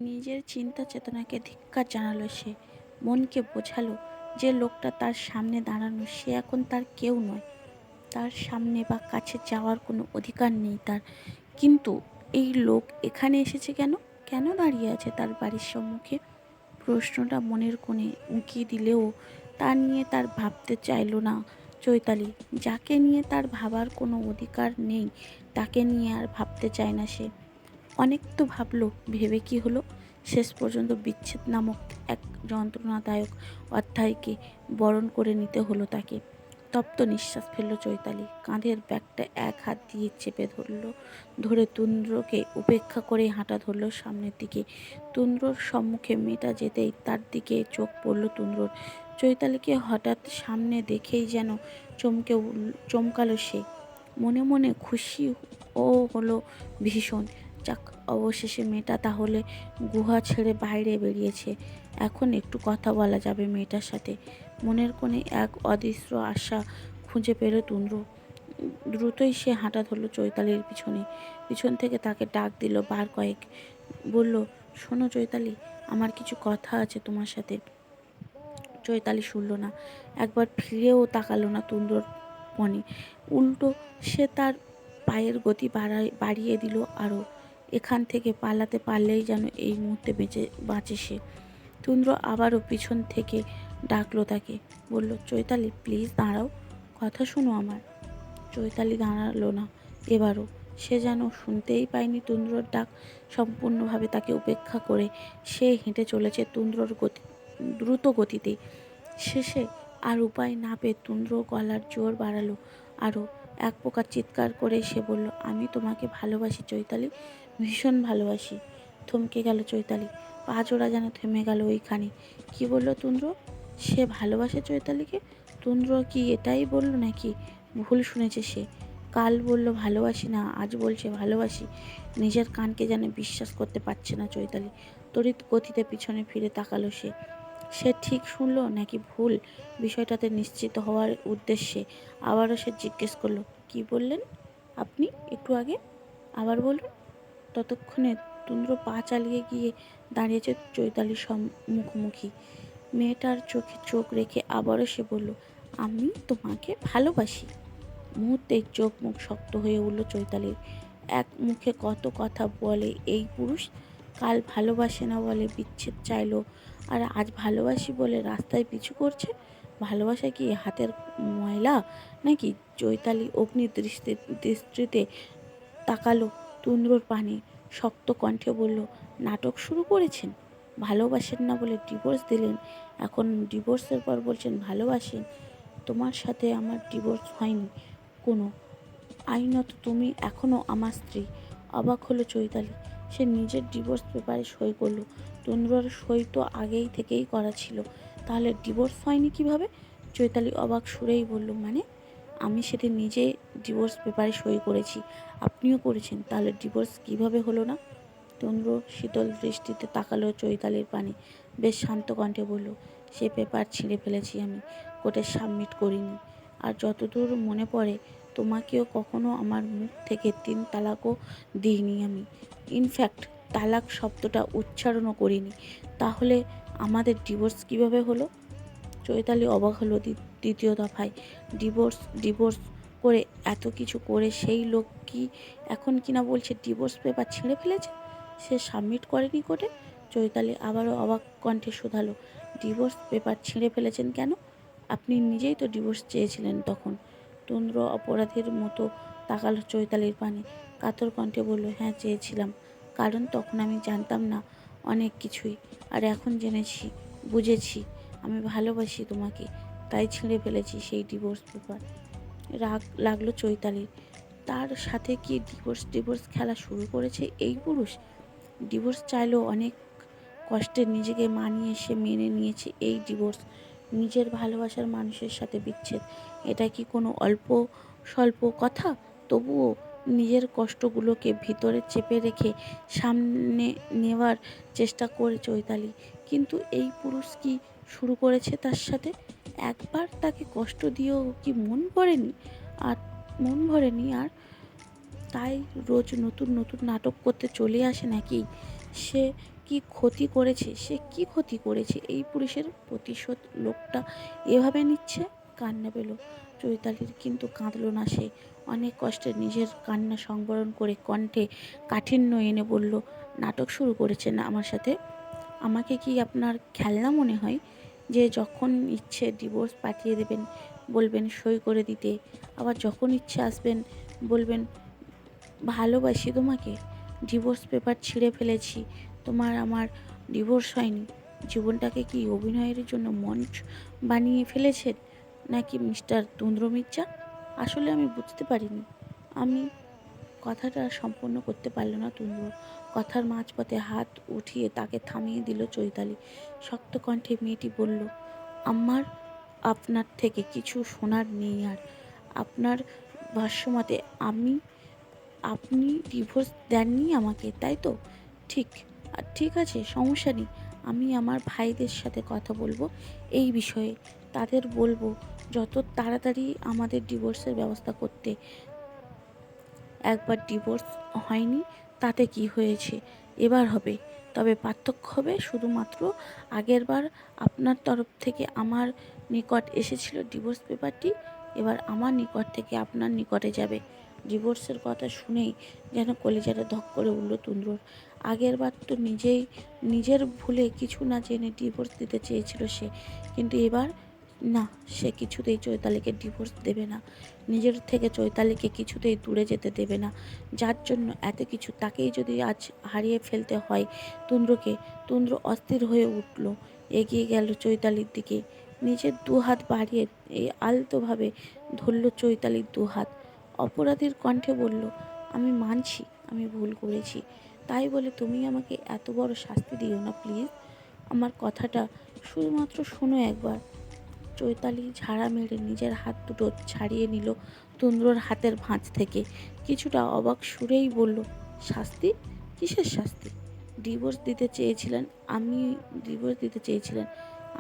নিজের চিন্তা চেতনাকে ধিক্কার জানালো সে। মনকে বোঝালো যে লোকটা তার সামনে দাঁড়ানো সে এখন তার কেউ নয়। তার সামনে বা কাছে যাওয়ার কোনো অধিকার নেই তার। কিন্তু এই লোক এখানে এসেছে কেন? কেন দাঁড়িয়ে আছে তার বাড়ির সম্মুখে? প্রশ্নটা মনের কোণে উঁকিয়ে দিলেও তা নিয়ে তার ভাবতে চাইল না চৈতালি। যাকে নিয়ে তার ভাবার কোনো অধিকার নেই তাকে নিয়ে আর ভাবতে চায় না সে। অনেক তো ভাবলো, ভেবে কি হলো? শেষ পর্যন্ত বিচ্ছেদ নামক এক যন্ত্রণাদায়ক অধ্যায়কে বরণ করে নিতে হলো তাকে। তপ্ত নিঃশ্বাস ফেলল চৈতালি। কাঁধের ব্যাগটা এক হাত দিয়ে চেপে ধরে তুন্দ্রকে উপেক্ষা করে হাঁটা ধরল সামনের দিকে। তুন্দ্রর সম্মুখে মেয়েটা যেতেই তার দিকে চোখ পড়ল তুন্দ্রর। চৈতালিকে হঠাৎ সামনে দেখেই যেন চমকালো সে। মনে মনে খুশি ও হলো ভীষণ। যাক, অবশেষে মেয়েটা তাহলে গুহা ছেড়ে বাইরে বেরিয়েছে। এখন একটু কথা বলা যাবে মেয়েটার সাথে। মনের কোণে এক অদৃশ্য আশা খুঁজে পেল তুন্দ্র। দ্রুতই সে হাঁটা ধরল চৈতালির পিছনে। পিছন থেকে তাকে ডাক দিল বার কয়েক। বলল, শোনো চৈতালি, আমার কিছু কথা আছে তোমার সাথে। চৈতালি শুনল না, একবার ফিরেও তাকালো না তুন্দ্রর মনে। উল্টো সে তার পায়ের গতি বাড়িয়ে দিল আরও। এখান থেকে পালাতে পারলেই যেন এই মুহূর্তে বাঁচে সে। তুন্দ্র আবারও পিছন থেকে ডাকলো তাকে। বলল, চৈতালি প্লিজ দাঁড়াও, কথা শোনো আমার। চৈতালি দাঁড়ালো না এবারও। সে যেন শুনতেই পায়নি তুন্দ্রর ডাক। সম্পূর্ণভাবে তাকে উপেক্ষা করে সে হেঁটে চলেছে দ্রুত গতিতে। শেষে আর উপায় না পেয়ে তুন্দ্র গলার জোর বাড়ালো আরও। এক প্রকার চিৎকার করে সে বলল, আমি তোমাকে ভালোবাসি চৈতালি, ভীষণ ভালোবাসি। থমকে গেল চৈতালি। পা জোড়া যেন থেমে গেল ওইখানে। কি বলল তুন্দ্র? সে ভালোবাসে চৈতালিকে? তুন্দ্র কি এটাই বলল নাকি ভুল শুনেছে সে? কাল বলল ভালোবাসি না, আজ বলছে ভালোবাসি। নিজের কানকে যেন বিশ্বাস করতে পারছে না চৈতালি। তড়িৎ গতিতে পিছনে ফিরে তাকালো সে। সে ঠিক শুনল নাকি ভুল, বিষয়টাতে নিশ্চিত হওয়ার উদ্দেশ্যে আবারও সে জিজ্ঞেস করলো, কি বললেন আপনি একটু আগে? আবার বলুন। ততক্ষণে তুন্দ্র পা চালিয়ে গিয়ে দাঁড়িয়েছে চৈতালির মুখোমুখি। মেয়েটার চোখে চোখ রেখে আবারও সে বলল, আমি তোমাকে ভালোবাসি। মুহূর্তেই চোখ মুখ শক্ত হয়ে উঠল চৈতালির। এক মুখে কত কথা বলে এই পুরুষ। কাল ভালোবাসে না বলে বিচ্ছেদ চাইলো, আর আজ ভালোবাসি বলে রাস্তায় পিছু করছে। ভালোবাসা কি হাতের ময়লা নাকি? চৈতালি অগ্নি দৃষ্টিতে তাকালো তুন্দ্রর পানে। শক্ত কণ্ঠে বলল, নাটক শুরু করেছেন? ভালোবাসেন না বলে ডিভোর্স দিলেন, এখন ডিভোর্সের পর বলছেন ভালোবাসেন। তোমার সাথে আমার ডিভোর্স হয়নি কোনো। আইনত তুমি এখনও আমার স্ত্রী। অবাক হলো চৈতালি। সে নিজের ডিভোর্স পেপারে সই করলো। তুন্দ্রর সই তো আগেই থেকেই করা ছিল, তাহলে ডিভোর্স হয়নি কিভাবে? চৈতালি অবাক সুরেই বলল, মানে আমি সেদিন নিজে ডিভোর্স পেপারে সই করেছি, আপনিও করেছেন, তাহলে ডিভোর্স কিভাবে হলো না? তন্দ্র শীতল দৃষ্টিতে তাকালো চৈতালির পানে। বেশ শান্ত কণ্ঠে বলল, সে পেপার ছিঁড়ে ফেলেছি আমি, কোর্টে সাবমিট করিনি। আর যতদূর মনে পড়ে তোমাকেও কখনো আমার মুখ থেকে 3 তালাকও দিইনি আমি। ইনফ্যাক্ট তালাক শব্দটা উচ্চারণও করিনি। তাহলে আমাদের ডিভোর্স কিভাবে হলো? চৈতালি অবাক হলো দ্বিতীয় দফায়। ডিভোর্স ডিভোর্স করে এত কিছু করে সেই লোক কি এখন কিনা বলছে ডিভোর্স পেপার ছিঁড়ে ফেলেছে, সে সাবমিট করেনি কোর্টে? চৈতালি আবারও অবাক কণ্ঠে শোধালো, ডিভোর্স পেপার ছিঁড়ে ফেলেছেন কেন? আপনি নিজেই তো ডিভোর্স চেয়েছিলেন তখন। তন্দ্র অপরাধীর মতো তাকালো চৈতালির পানে। কাতর কণ্ঠে বলল, হ্যাঁ চেয়েছিলাম, কারণ তখন আমি জানতাম না অনেক কিছুই, আর এখন জেনেছি, বুঝেছি আমি ভালোবাসি তোমাকে, তাই ছিঁড়ে ফেলেছি সেই ডিভোর্স পেপার। রাগ লাগলো চৈতালির। তার সাথে কি ডিভোর্স খেলা শুরু করেছে এই পুরুষ? ডিভোর্স চাইলেও অনেক কষ্টে নিজেকে মানিয়ে সে মেনে নিয়েছে এই ডিভোর্স। নিজের ভালোবাসার মানুষের সাথে বিচ্ছেদ, এটা কি কোনো অল্প স্বল্প কথা? তবুও নিজের কষ্টগুলোকে ভিতরে চেপে রেখে সামনে নেওয়ার চেষ্টা করে চৈতালি। কিন্তু এই পুরুষ কি শুরু করেছে তার সাথে? একবার তাকে কষ্ট দিয়েও কি মন ভরেনি আর? তাই রোজ নতুন নতুন নাটক করতে চলে আসে নাকি? সে কি ক্ষতি করেছে, সে কি ক্ষতি করেছে এই পুরুষের প্রতিশোধ লোকটা এভাবে নিচ্ছে। কান্না পেল চৈতালির, কিন্তু কাঁদল না সে। অনেক কষ্টে নিজের কান্না সংবরণ করে কণ্ঠে কাঠিন্য এনে বলল, নাটক শুরু করেছেন আমার সাথে? আমাকে কি আপনার খেলনা মনে হয় যে যখন ইচ্ছে ডিভোর্স পাঠিয়ে দেবেন, বলবেন সই করে দিতে, আবার যখন ইচ্ছে আসবেন বলবেন ভালোবাসি তোমাকে, ডিভোর্স পেপার ছিঁড়ে ফেলেছি, তোমার আমার ডিভোর্স হয়নি? জীবনটাকে কি অভিনয়ের জন্য মঞ্চ বানিয়ে ফেলেছেন নাকি মিস্টার তুন্দ্র মির্জা? আসলে আমি বুঝতে পারিনি। আমি কথাটা সম্পন্ন করতে পারল না তুন্দ্র। কথার মাঝপথে হাত উঠিয়ে তাকে থামিয়ে দিল চৈতালি। শক্ত কণ্ঠে মেয়েটি বলল, আমার আপনার থেকে কিছু শোনার নেই আর। আপনার ভাষ্যমতে আপনি ডিভোর্স দেননি আমাকে, তাই তো? ঠিক ঠিক আছে, সমস্যা নেই। আমি আমার ভাইদের সাথে কথা বলবো এই বিষয়ে। তাদের বলবো যত তাড়াতাড়ি আমাদের ডিভোর্সের ব্যবস্থা করতে। একবার ডিভোর্স হয়নি, তাতে কি হয়েছে, এবার হবে। তবে পার্থক্য হবে শুধুমাত্র, আগেরবার আপনার তরফ থেকে আমার নিকট এসেছিল ডিভোর্স পেপারটি, এবার আমার নিকট থেকে আপনার নিকটে যাবে। ডিভোর্সের কথা শুনেই যেন কলিজাটা ধক করে উঠল তুন্দ্রর। আগেরবার তো নিজের ভুলে কিছু না জেনে ডিভোর্স দিতে চেয়েছিল সে, কিন্তু এবার না, সে কিছুতেই চৈতালিকে ডিভোর্স দেবে না। নিজের থেকে চৈতালিকে কিছুতেই দূরে যেতে দেবে না। যার জন্য এত কিছু, তাকেই যদি আজ হারিয়ে ফেলতে হয় তুন্দ্রকে। তুন্দ্র অস্থির হয়ে উঠল, এগিয়ে গেল চৈতালির দিকে, নিজের দুহাত বাড়িয়ে আলতোভাবে ধরল চৈতালির দুহাত। অপরাধীর কণ্ঠে বলল, আমি মানছি আমি ভুল করেছি, তাই বলে তুমি আমাকে এত বড় শাস্তি দিও না প্লিজ। আমার কথাটা শুধুমাত্র শোনো একবার। চৈতালি ঝাড়া মেরে নিজের হাত দুটো ছাড়িয়ে নিল তুন্দ্রর হাতের ভাঁজ থেকে। কিছুটা অবাক সুরেই বলল, শাস্তি? কিসের শাস্তি? ডিভোর্স দিতে চেয়েছিলেন, আমি ডিভোর্স দিতে চেয়েছিলেন,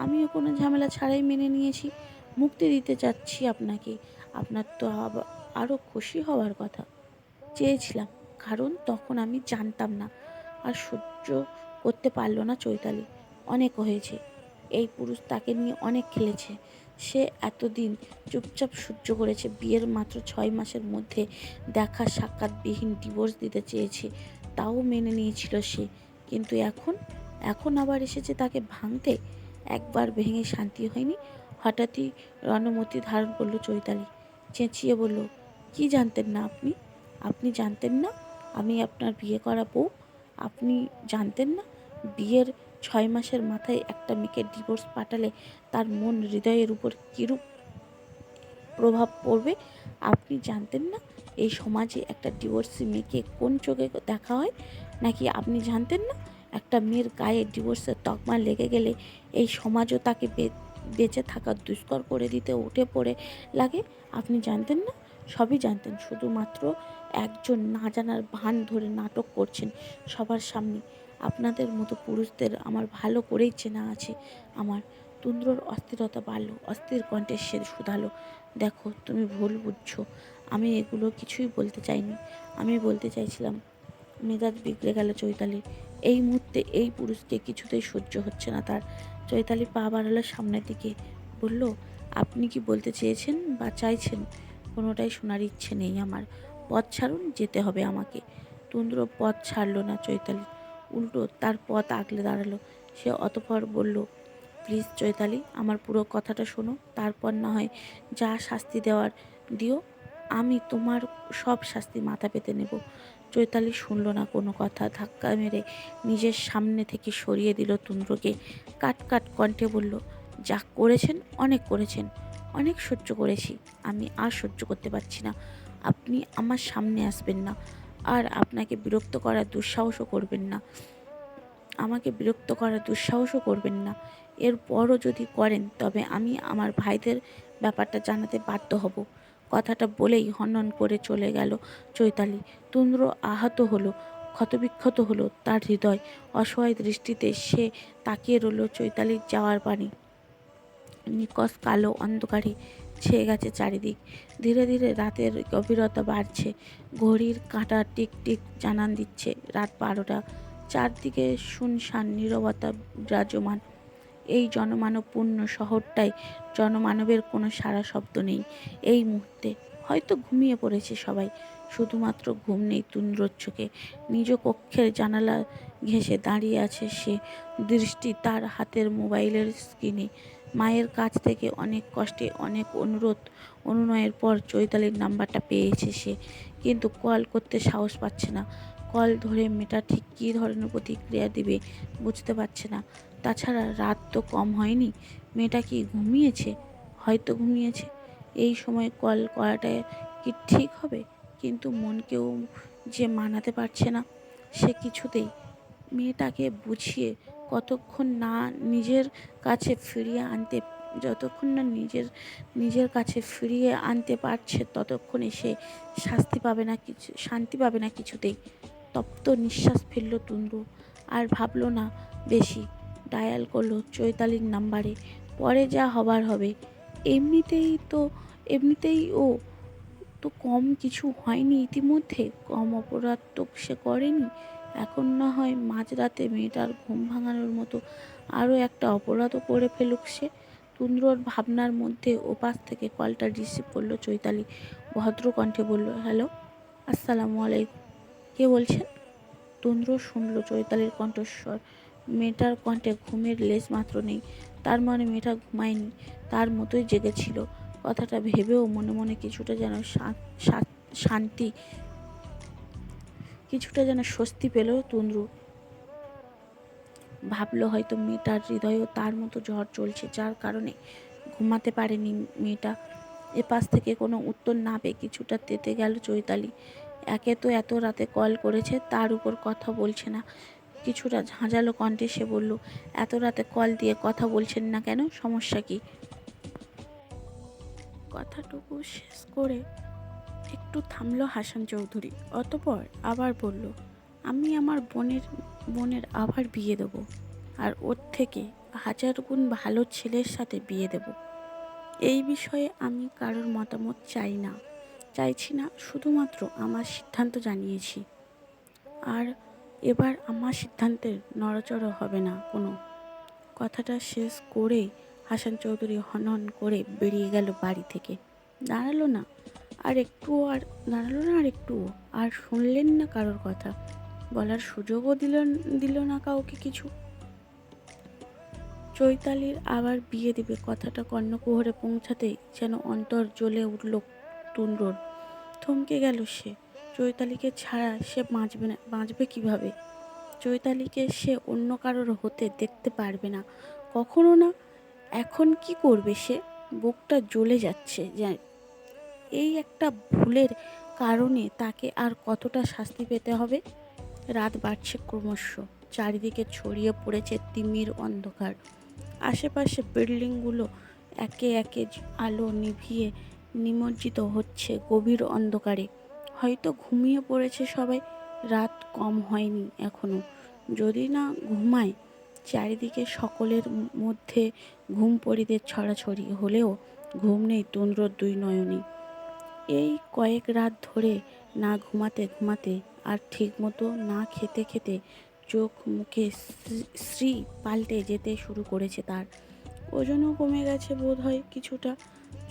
আমিও কোনো ঝামেলা ছাড়াই মেনে নিয়েছি। মুক্তি দিতে চাচ্ছি আপনাকে। আপনার তো আরও খুশি হওয়ার কথা। চেয়েছিলাম, কারণ তখন আমি জানতাম না। আর সহ্য করতে পারল না চৈতালি। অনেক হয়েছে, এই পুরুষ তাকে নিয়ে অনেক খেলেছে। সে এতদিন চুপচাপ সহ্য করেছে, বিয়ের মাত্র 6 মাসের মধ্যে দেখা সাক্ষাৎবিহীন ডিভোর্স দিতে চেয়েছে, তাও মেনে নিয়েছিল সে। কিন্তু এখন আবার এসেছে তাকে ভাঙতে। একবার ভেঙে শান্তি হয়নি, হঠাৎই রণমতি ধারণ করলো চৈতালি। চেঁচিয়ে বলল, কি জানতেন না আপনি? আপনি জানতেন না আমি আপনার বিয়ে করা বউ? আপনি জানতেন না বিয়ের 6 মাসের মাথায় একটা মেয়েকে ডিভোর্স পাঠালে তার মন হৃদয়ের উপর কীরূপ প্রভাব পড়বে? আপনি জানতেন না এই সমাজে একটা ডিভোর্সি মেয়েকে কোন চোখে দেখা হয়? নাকি আপনি জানতেন না একটা মেয়ের গায়ে ডিভোর্সের তকমা লেগে গেলে এই সমাজও তাকে বেঁচে থাকা দুষ্কর করে দিতে উঠে পড়ে লাগে? আপনি জানতেন না? সবই জানতেন, শুধুমাত্র একজন না জানার ভান ধরে নাটক করছেন সবার সামনে। আপনাদের মতো পুরুষদের আমার ভালো করেই চেনা আছে আমার। তুন্দ্রর অস্থিরতা বাড়ল, অস্থির কণ্ঠে সে শুধালো, দেখো তুমি ভুল বুঝছো, আমি এগুলো কিছুই বলতে চাইনি। আমি বলতে চাইছিলাম, মেজাজ বিগড়ে গেল চৈতালির। এই মুহূর্তে এই পুরুষকে কিছুতেই সহ্য হচ্ছে না তার। চৈতালি পা বাড়ালো সামনের দিকে, বলল, আপনি কি বলতে চেয়েছেন বা চাইছেন? কোনোটাই শোনার ইচ্ছে নেই আমার। পথ ছাড়ুন, যেতে হবে আমাকে। তুন্দ্র পথ ছাড়ল না চৈতালি, উল্টো তার পথ আগলে দাঁড়ালো। সে অতঃপর বলল, প্লিজ চৈতালি, আমার পুরো কথাটা শোনো, তারপর না হয় যা শাস্তি দেওয়ার দিও। আমি তোমার সব শাস্তি মাথা পেতে নেব। চৈতালি শুনল না কোনো কথা, ধাক্কা মেরে নিজের সামনে থেকে সরিয়ে দিল তুন্দ্রকে। কাট কাট কণ্ঠে বলল, যা করেছেন অনেক করেছেন, অনেক সহ্য করেছি, আমি আর সহ্য করতে পারছি না। আপনি আমার সামনে আসবেন না, আর আপনাকে বিরক্ত করার দুঃসাহসও করবেন না। আমাকে বিরক্ত করার দুঃসাহসও করবেন না। এরপরও যদি করেন তবে আমি আমার ভাইদের ব্যাপারটা জানাতে বাধ্য হব। কথাটা বলেই হনহন করে চলে গেল চৈতালি। তুন্দ্র আহত হলো, ক্ষতবিক্ষত হলো তার হৃদয়। অসহায় দৃষ্টিতে সে তাকিয়ে রইল চৈতালির যাওয়ার পানে। নিকষ কালো অন্ধকারে ছেয়ে গেছে চারিদিক। ধীরে ধীরে রাতের গভীরতা বাড়ছে। ঘড়ির কাঁটা টিক টিক জানান দিচ্ছে রাত 12টা। চারদিকে শুনশান নীরবতা বিরাজমান। এই জনমানবপূর্ণ শহরটায় জনমানবের কোনো সাড়া শব্দ নেই এই মুহূর্তে। হয়তো ঘুমিয়ে পড়েছে সবাই, শুধুমাত্র ঘুম নেই তুন্দ্রর চোখে। নিজ কক্ষের জানালা ঘেঁষে দাঁড়িয়ে আছে সে, দৃষ্টি তার হাতের মোবাইলের স্ক্রিনে। মায়ের কাছ থেকে অনেক কষ্টে, অনেক অনুনয়ের পর চৈতালির নাম্বারটা পেয়েছে সে, কিন্তু কল করতে সাহস পাচ্ছে না। কল ধরে মেয়েটা ঠিক কী ধরনের প্রতিক্রিয়া দিবে বুঝতে পারছে না। তাছাড়া রাত তো কম হয়নি, মেয়েটা কি ঘুমিয়েছে? হয়তো ঘুমিয়েছে। এই সময় কল করাটা কি ঠিক হবে? কিন্তু মনকেও যে মানাতে পারছে না সে কিছুতেই। মেয়েটাকে বুঝিয়ে কতক্ষণ না নিজের কাছে ফিরিয়ে আনতে যতক্ষণ না নিজের কাছে ফিরিয়ে আনতে পারছে ততক্ষণে সে শান্তি পাবে না কিছুতেই। তপ্ত নিঃশ্বাস ফেলল তুন্দ্র, আর ভাবল না বেশি। ডায়াল করলো চৈতালির নাম্বারে। পরে যা হবার হবে। এমনিতেই ও তো কম কিছু হয়নি, ইতিমধ্যে কম অপরাধ তো সে করেনি। এখন না হয় মাঝরাতে মেয়েটার ঘুম ভাঙানোর মতো আরও একটা অপরাধও করে ফেলুক সে। তুন্দ্রর ভাবনার মধ্যে ওপাশ থেকে কলটা রিসিভ করলো চৈতালি। ভদ্র কণ্ঠে বলল, হ্যালো, আসসালামু আলাইকুম। কে বলছেন? তুন্দ্র শুনল চৈতালির কণ্ঠস্বর। মেয়েটার কণ্ঠে ঘুমের লেশ মাত্র নেই। তার মানে মেয়েটা ঘুমায়নি, তার মতোই জেগেছিল। কথাটা ভেবেও মনে মনে কিছুটা শান্তি, কিছুটা যেন স্বস্তি পেল তুন্দ্র। ভাবলো হয়তো মেয়েটার হৃদয়েও তার মতো ঝড় চলছে, যার কারণে ঘুমাতে পারেনি মেয়েটা। এপাশ থেকে কোনো উত্তর না পেয়ে কিছুটা তেতে গেল চৈতালি। একে তো এত রাতে কল করেছে, তার উপর কথা বলছে না। কিছুটা ঝাঁঝালো কণ্ঠে সে বলল, এত রাতে কল দিয়ে কথা বলছেন না কেন? সমস্যা কি? কথাটুকু শেষ করে একটু থামলো হাসান চৌধুরী, অতঃপর আবার বলল, আমি আমার বোনের আবার বিয়ে দেব, আর ওর থেকে 1000 গুণ ভালো ছেলের সাথে বিয়ে দেব। এই বিষয়ে আমি কারোর মতামত চাইছি না, শুধুমাত্র আমার সিদ্ধান্ত জানিয়েছি। আর এবার আমার সিদ্ধান্তের নড়াচড়া হবে না কোনো। কথাটা শেষ করেই হাসান চৌধুরী হনহন করে বেরিয়ে গেল বাড়ি থেকে। দাঁড়ালো না আর একটুও, আর শুনলেন না কারোর কথা, বলার সুযোগও দিল না কাউকে কিছু। চৈতালির আবার বিয়ে দেবে কথাটা কর্ণকুহরে পৌঁছাতেই যেন অন্তর জ্বলে উঠল তুন্দ্রর। থমকে গেল সে। চৈতালিকে ছাড়া সে বাঁচবে কিভাবে? চৈতালিকে সে অন্য কারোর হতে দেখতে পারবে না, কখনো না। এখন কি করবে সে? বুকটা জ্বলে যাচ্ছে। এই একটা ভুলের কারণে তাকে আর কতটা শাস্তি পেতে হবে? রাত বাড়ছে ক্রমশ, চারিদিকে ছড়িয়ে পড়েছে তিমির অন্ধকার। আশেপাশে বিল্ডিংগুলো একে একে আলো নিভিয়ে নিমজ্জিত হচ্ছে গভীর অন্ধকারে। হয়তো ঘুমিয়ে পড়েছে সবাই, রাত কম হয়নি এখনো। যদি না ঘুমায়, চারিদিকে সকলের মধ্যে ঘুম পরিদের ছড়াছড়ি হলেও ঘুম নেই তুন্দ্রর দুই নয়নে। এই কয়েক রাত ধরে না ঘুমাতে আর ঠিকমতো না খেতে চোখ মুখে শ্রী পাল্টে যেতে শুরু করেছে তার। ওজনও কমে গেছে বোধ হয় কিছুটা।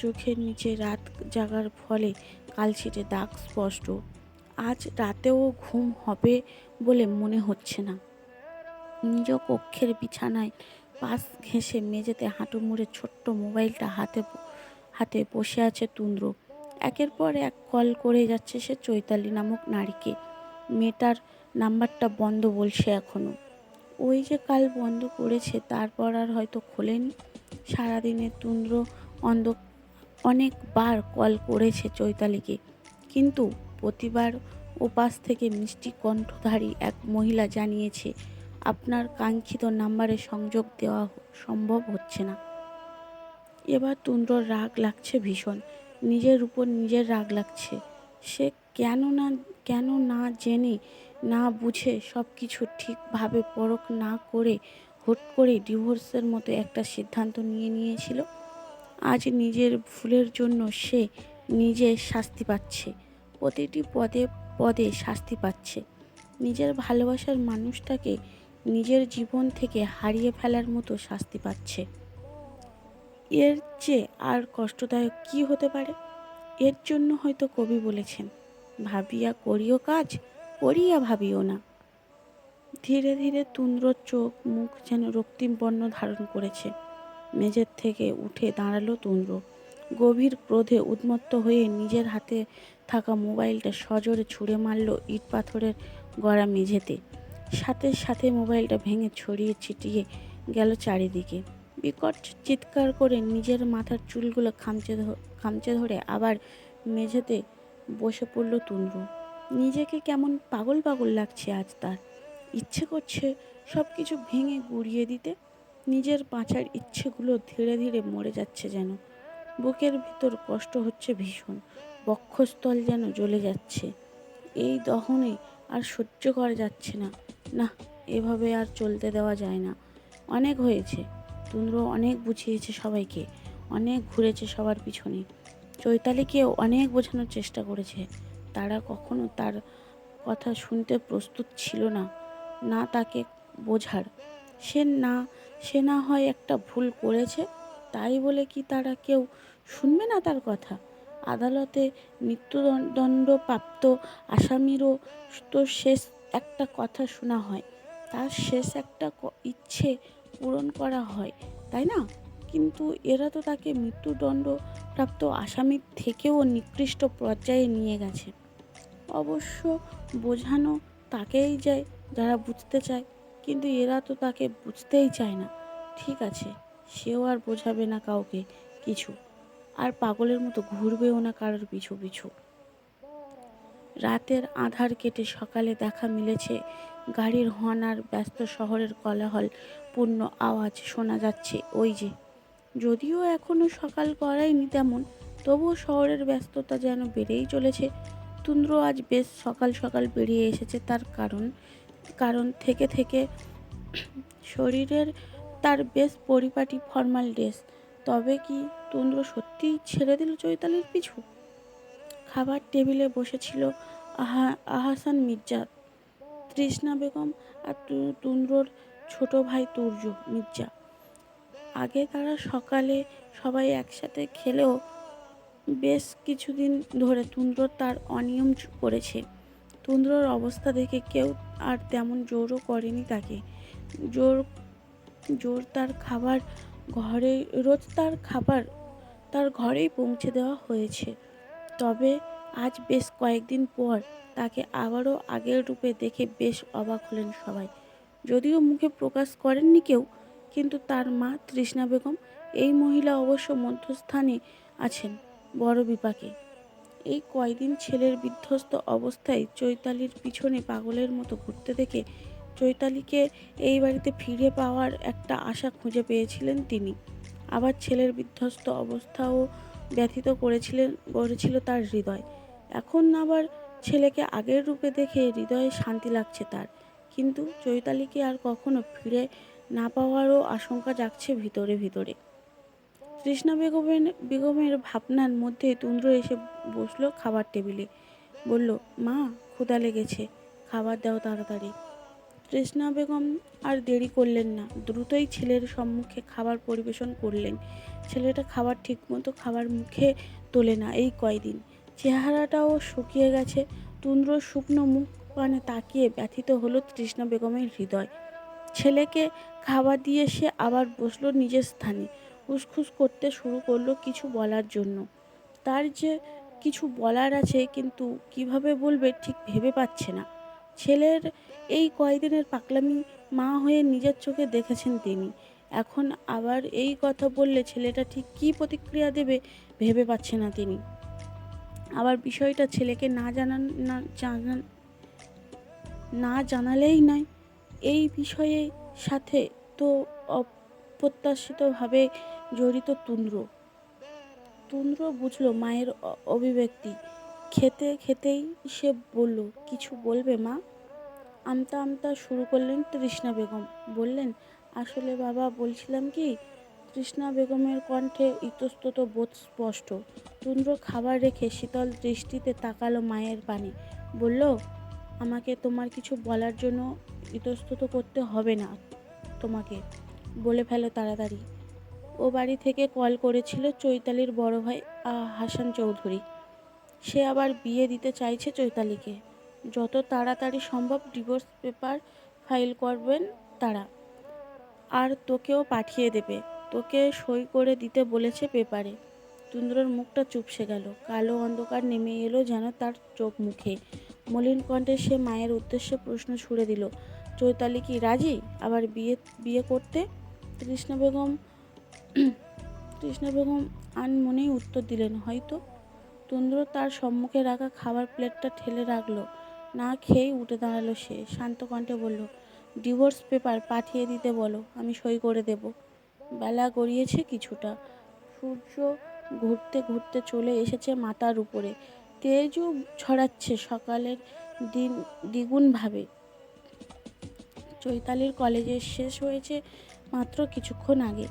চোখের নিচে রাত জাগার ফলে কালশিটে দাগ স্পষ্ট। আজ রাতেও ঘুম হবে বলে মনে হচ্ছে না। নিজ কক্ষের বিছানায় পাশ ঘেঁষে মেঝেতে হাঁটু মুড়ে ছোট্ট মোবাইলটা হাতে বসে আছে তুন্দ্র। একের পর এক কল করে যাচ্ছে সে চৈতালি নামক নারীকে। মেয়েটার নাম্বারটা বন্ধ বলছে এখনো। ওই যে কাল বন্ধ করেছে, তারপর আর হয়তো খোলেনি। সারাদিনে তুন্দ্র অনেকবার কল করেছে চৈতালিকে, কিন্তু প্রতিবার ওপাশ থেকে মিষ্টি কণ্ঠধারী এক মহিলা জানিয়েছে, আপনার কাঙ্ক্ষিত নাম্বারে সংযোগ দেওয়া সম্ভব হচ্ছে না। এবার তুন্দ্রর রাগ লাগছে ভীষণ, নিজের উপর নিজের রাগ লাগছে। সে কেন না জেনে না বুঝে সব কিছু ঠিকভাবে পরখ না করে হুট করে ডিভোর্সের মতো একটা সিদ্ধান্ত নিয়েছিল। আজ নিজের ভুলের জন্য সে নিজে শাস্তি পাচ্ছে, প্রতিটি পদে পদে শাস্তি পাচ্ছে। নিজের ভালোবাসার মানুষটাকে নিজের জীবন থেকে হারিয়ে ফেলার মতো শাস্তি পাচ্ছে। এর চেয়ে আর কষ্টদায়ক কি হতে পারে? এর জন্য হয়তো কবি বলেছেন, ভাবিয়া করিও কাজ, করিয়া ভাবিও না। ধীরে ধীরে তুন্দ্রর চোখ মুখ যেন রক্তিম বর্ণ ধারণ করেছে। মেঝের থেকে উঠে দাঁড়ালো তুন্দ্র। গভীর ক্রোধে উন্মত্ত হয়ে নিজের হাতে থাকা মোবাইলটা সজোরে ছুঁড়ে মারল ইট পাথরের গড়া মেঝেতে। সাথে সাথে মোবাইলটা ভেঙে ছড়িয়ে ছিটিয়ে গেল চারিদিকে। বিকট চিৎকার করে নিজের মাথার চুলগুলো খামচে ধরে আবার মেঝেতে বসে পড়ল তুন্দ্র। নিজেকে কেমন পাগল পাগল লাগছে আজ তার। ইচ্ছে করছে সব কিছু ভেঙে গুঁড়িয়ে দিতে। নিজের বাঁচার ইচ্ছেগুলো ধীরে ধীরে মরে যাচ্ছে যেন। বুকের ভিতর কষ্ট হচ্ছে ভীষণ, বক্ষস্থল যেন জ্বলে যাচ্ছে। এই দহনে আর সহ্য করা যাচ্ছে না। না, এভাবে আর চলতে দেওয়া যায় না। অনেক হয়েছে। তুন্দ্র অনেক বুঝিয়েছে সবাইকে, অনেক ঘুরেছে সবার পিছনে। চৈতালিকেও অনেক বোঝানোর চেষ্টা করেছে। তারা কখনো তার কথা শুনতে প্রস্তুত ছিল না, না তাকে বোঝার। সে না সে না হয় একটা ভুল করেছে, তাই বলে কি তারা কেউ শুনবে না তার কথা? আদালতে মৃত্যুদণ্ডপ্রাপ্ত আসামিরও তো শেষ একটা কথা শোনা হয়, তার শেষ একটা ইচ্ছে পূরণ করা হয়, তাই না? কিন্তু এরা তো তাকে মৃত্যুদণ্ডপ্রাপ্ত আসামির থেকেও নিকৃষ্ট পর্যায়ে নিয়ে গেছে। অবশ্য বোঝানো তাকেই যায় যারা বুঝতে চায়, কিন্তু এরা তো তাকে বুঝতেই চায় না। ঠিক আছে, সেও আর বোঝাবে না কাউকে কিছু, আর পাগলের মতো ঘুরবেও না কারোর পিছু পিছু। রাতের আঁধার কেটে সকালে দেখা মিলেছে। গাড়ির হর্ন আর ব্যস্ত শহরের কোলাহল পূর্ণ আওয়াজ শোনা যাচ্ছে ওই যে। যদিও এখনো সকাল গড়ায়নি তেমন, তবুও শহরের ব্যস্ততা যেন বেড়েই চলেছে। তুন্দ্র আজ বেশ সকাল সকাল বেরিয়ে এসেছে, তার কারণ কারণ থেকে থেকে শরীরের তার বেশ পরিপাটি ফর্মাল ড্রেস। তবে কি তুন্দ্র সত্যিই ছেড়ে দিল চৈতালির পিছু? খাবার টেবিলে বসেছিল আহসান মির্জা, তৃষ্ণা বেগম আর তুন্দ্রর ছোট ভাই তুর্য মির্জা। আগে তারা সকালে সবাই একসাথে খেলেও বেশ কিছুদিন ধরে তুন্দ্র তার অনিয়ম করেছে। তুন্দ্রর অবস্থা দেখে কেউ আর তেমন জোরও করেনি তাকে। জোর জোর তার খাবার ঘরে রোজ তার ঘরেই পৌঁছে দেওয়া হয়েছে। তবে আজ বেশ কয়েকদিন পর তাকে আবারও আগের রূপে দেখে বেশ অবাক হলেন সবাই। যদিও মুখে প্রকাশ করেননি কেউ, কিন্তু তার মা তৃষ্ণা বেগম, এই মহিলা অবশ্য মধ্যস্থানে আছেন বড় বিপাকে। এই কয়দিন ছেলের বিধ্বস্ত অবস্থায় চৈতালির পিছনে পাগলের মতো ঘুরতে দেখে চৈতালিকে এই বাড়িতে ফিরে পাওয়ার একটা আশা খুঁজে পেয়েছিলেন তিনি। আবার ছেলের বিধ্বস্ত অবস্থাও ব্যথিত করেছিল তার হৃদয়। এখন আবার ছেলেকে আগের রূপে দেখে হৃদয়ে শান্তি লাগছে তার। কিন্তু চৈতালিকে আর কখনো ফিরে না পাওয়ারও আশঙ্কা জাগছে ভিতরে ভিতরে। তৃষ্ণা বেগমের ভাবনার মধ্যে তুন্দ্র এসে বসলো খাবার টেবিলে। বলল, মা, ক্ষুধা লেগেছে, খাবার দাও তাড়াতাড়ি। তৃষ্ণা বেগম আর দেরি করলেন না, দ্রুতই ছেলের সম্মুখে খাবার পরিবেশন করলেন। ছেলেটা খাবার মুখে তোলে না এই কয়দিন। চেহারাটাও শুকিয়ে গেছে। তুন্দ্রর শুকনো মুখ পানে তাকিয়ে ব্যথিত হলো তৃষ্ণা বেগমের হৃদয়। ছেলেকে খাবার দিয়ে সে আবার বসলো নিজের স্থানে। উসখুস করতে শুরু করলো কিছু বলার জন্য। তার যে কিছু বলার আছে, কিন্তু কিভাবে বলবে ঠিক ভেবে পাচ্ছে না। ছেলের এই কয়দিনের পাগলামি মা হয়ে নিজের চোখে দেখেছেন তিনি। এখন আবার এই কথা বললে ছেলেটা ঠিক কী প্রতিক্রিয়া দেবে ভেবে পাচ্ছে না তিনি। আবার বিষয়টা ছেলেকে না জানালেই নয়। এই বিষয়ের সাথে তো অপ্রত্যাশিতভাবে জড়িত তুন্দ্র। বুঝলো মায়ের অভিব্যক্তি। খেতেই সে বলল, কিছু বলবে মা? আমতা আমতা শুরু করলেন তৃষ্ণা বেগম। বললেন, আসলে বাবা, বলছিলাম কি। তৃষ্ণা বেগমের কণ্ঠে ইতস্তত বোধ স্পষ্ট। তুন্দ্র খাবার রেখে শীতল দৃষ্টিতে তাকালো মায়ের পানে। বলল, আমাকে তোমার কিছু বলার জন্য ইতস্তত করতে হবে না তোমাকে, বলে ফেলো তাড়াতাড়ি। ও বাড়ি থেকে কল করেছিল চৈতালির বড় ভাই হাসান চৌধুরী। সে আবার বিয়ে দিতে চাইছে চৈতালিকে। যত তাড়াতাড়ি সম্ভব ডিভোর্স পেপার ফাইল করবেন তারা, আর তোকেও পাঠিয়ে দেবে। তোকে সই করে দিতে বলেছে পেপারে। তুন্দ্রর মুখটা চুপসে গেল। কালো অন্ধকার নেমে এলো যেন তার চোখ মুখে। মলিন কণ্ঠে সে মায়ের উদ্দেশ্যে প্রশ্ন ছুড়ে দিল, চৈতালি কি রাজি আবার বিয়ে বিয়ে করতে? তৃষ্ণা বেগম তৃষ্ণা বেগম আনমনেই উত্তর দিলেন, হয়তো। তুন্দ্র তার সম্মুখে রাখা খাবার প্লেটটা ঠেলে রাখলো। না খেয়েই উঠে দাঁড়ালো সে। শান্ত কণ্ঠে বলল, ডিভোর্স পেপার পাঠিয়ে দিতে বলো, আমি সই করে দেব। বেলা গড়িয়েছে কিছুটা। সূর্য ঘুরতে ঘুরতে চলে এসেছে মাথার উপরে। তেজও ছড়াচ্ছে সকালের দিন দ্বিগুণভাবে। চৈতালির কলেজে শেষ হয়েছে মাত্র কিছুক্ষণ আগে।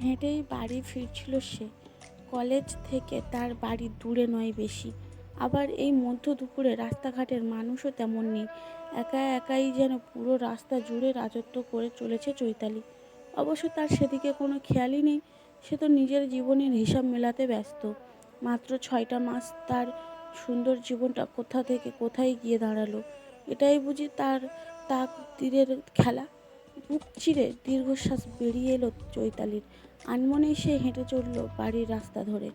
হেঁটেই বাড়ি ফিরছিল সে। কলেজ থেকে তার বাড়ি দূরে নয় বেশি। আবার এই মধ্য দুপুরে রাস্তাঘাটের মানুষও তেমন নেই। একা একাই যেন পুরো রাস্তা জুড়ে রাজত্ব করে চলেছে চৈতালি। অবশ্য তার সেদিকে কোনো খেয়ালই নেই। সে তো নিজের জীবনের হিসাব মেলাতে ব্যস্ত। মাত্র 6টা মাস, তার সুন্দর জীবনটা কোথা থেকে কোথায় গিয়ে দাঁড়ালো। এটাই বুঝি তার তাকদীরের খেলা। বুক চিরে দীর্ঘশ্বাস বেরিয়ে এলো চৈতালির। আনমনেই সে হেঁটে চলল বাড়ির রাস্তা ধরে।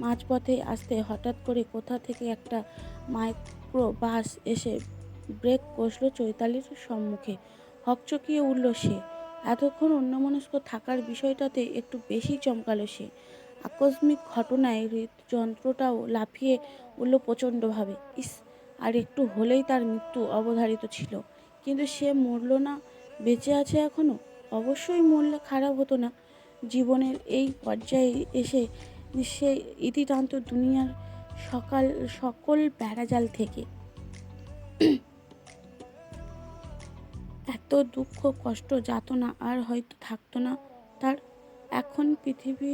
মাঝপথে আসতে হঠাৎ করে কোথা থেকে একটা মাইক্রো বাস এসে ব্রেক কষল চৈতালির সম্মুখে। হকচকিয়ে উঠল সে। এতক্ষণ অন্যমনস্ক থাকার বিষয়টাতে একটু বেশি চমকালো সে। আকস্মিক ঘটনায় হৃদযন্ত্রটাও লাফিয়ে উঠল প্রচণ্ডভাবে। ইস, আর একটু হলেই তার মৃত্যু অবধারিত ছিল। কিন্তু সে মরল না, বেঁচে আছে এখনো। অবশ্যই মরলে খারাপ হতো না। জীবনের এই পর্যায়ে এসে সে ইতি টানত দুনিয়ার সকল বেড়াজাল থেকে। এত দুঃখ কষ্ট যাতনা আর হয়তো থাকতো না তার। এখন পৃথিবী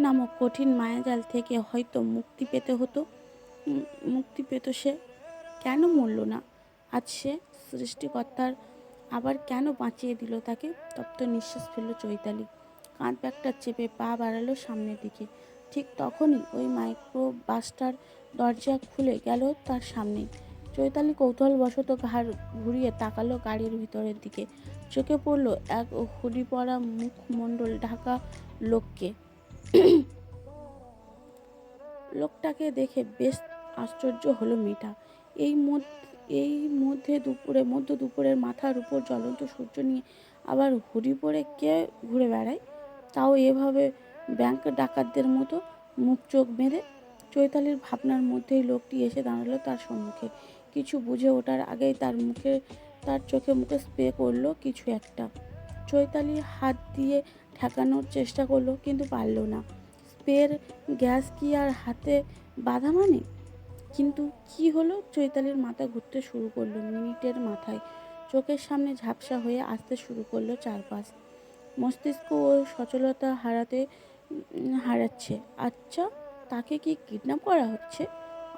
নামক কঠিন মায়াজাল থেকে হয়তো মুক্তি পেত সে। কেন মরল না আজ সে? সৃষ্টিকর্তার আবার কেন বাঁচিয়ে দিল তাকে? তপ্ত নিঃশ্বাস ফেলল চৈতালি। কাঁধ ব্যাগটা চেপে পা বাড়ালো সামনের দিকে। ঠিক তখনই ওই মাইক্রো বাসটার দরজা খুলে গেল তার সামনে। চৈতালি কৌতূহলবশত ঘাড় ঘুরিয়ে তাকালো গাড়ির ভিতরের দিকে। চোখে পড়ল এক হুডি পরা মুখমণ্ডল ঢাকা লোককে। লোকটাকে দেখে বেশ আশ্চর্য হলো মেয়েটা। এই মধ্য দুপুরের মাথার উপর জ্বলন্ত সূর্য নিয়ে আবার হুডি পরে কে ঘুরে বেড়ায়, তাও এভাবে ব্যাংক ডাকাতদের মতো মুখ চোখ বেঁধে? চৈতালির ভাবনার মধ্যেই লোকটি এসে দাঁড়ালো তার সম্মুখে। কিছু বুঝে ওঠার আগেই তার চোখে মুখে স্প্রে করলো কিছু একটা। চৈতালি হাত দিয়ে ঠেকানোর চেষ্টা করলো, কিন্তু পারল না। স্প্রের গ্যাস কি আর হাতে বাধা মানে? কিন্তু কি হলো? চৈতালির মাথা ঘুরতে শুরু করলো মিনিটের মাথায়। চোখের সামনে ঝাপসা হয়ে আসতে শুরু করলো চারপাশ। মস্তিষ্ক ও সচলতা হারাচ্ছে। আচ্ছা, তাকে কি কিডন্যাপ করা হচ্ছে?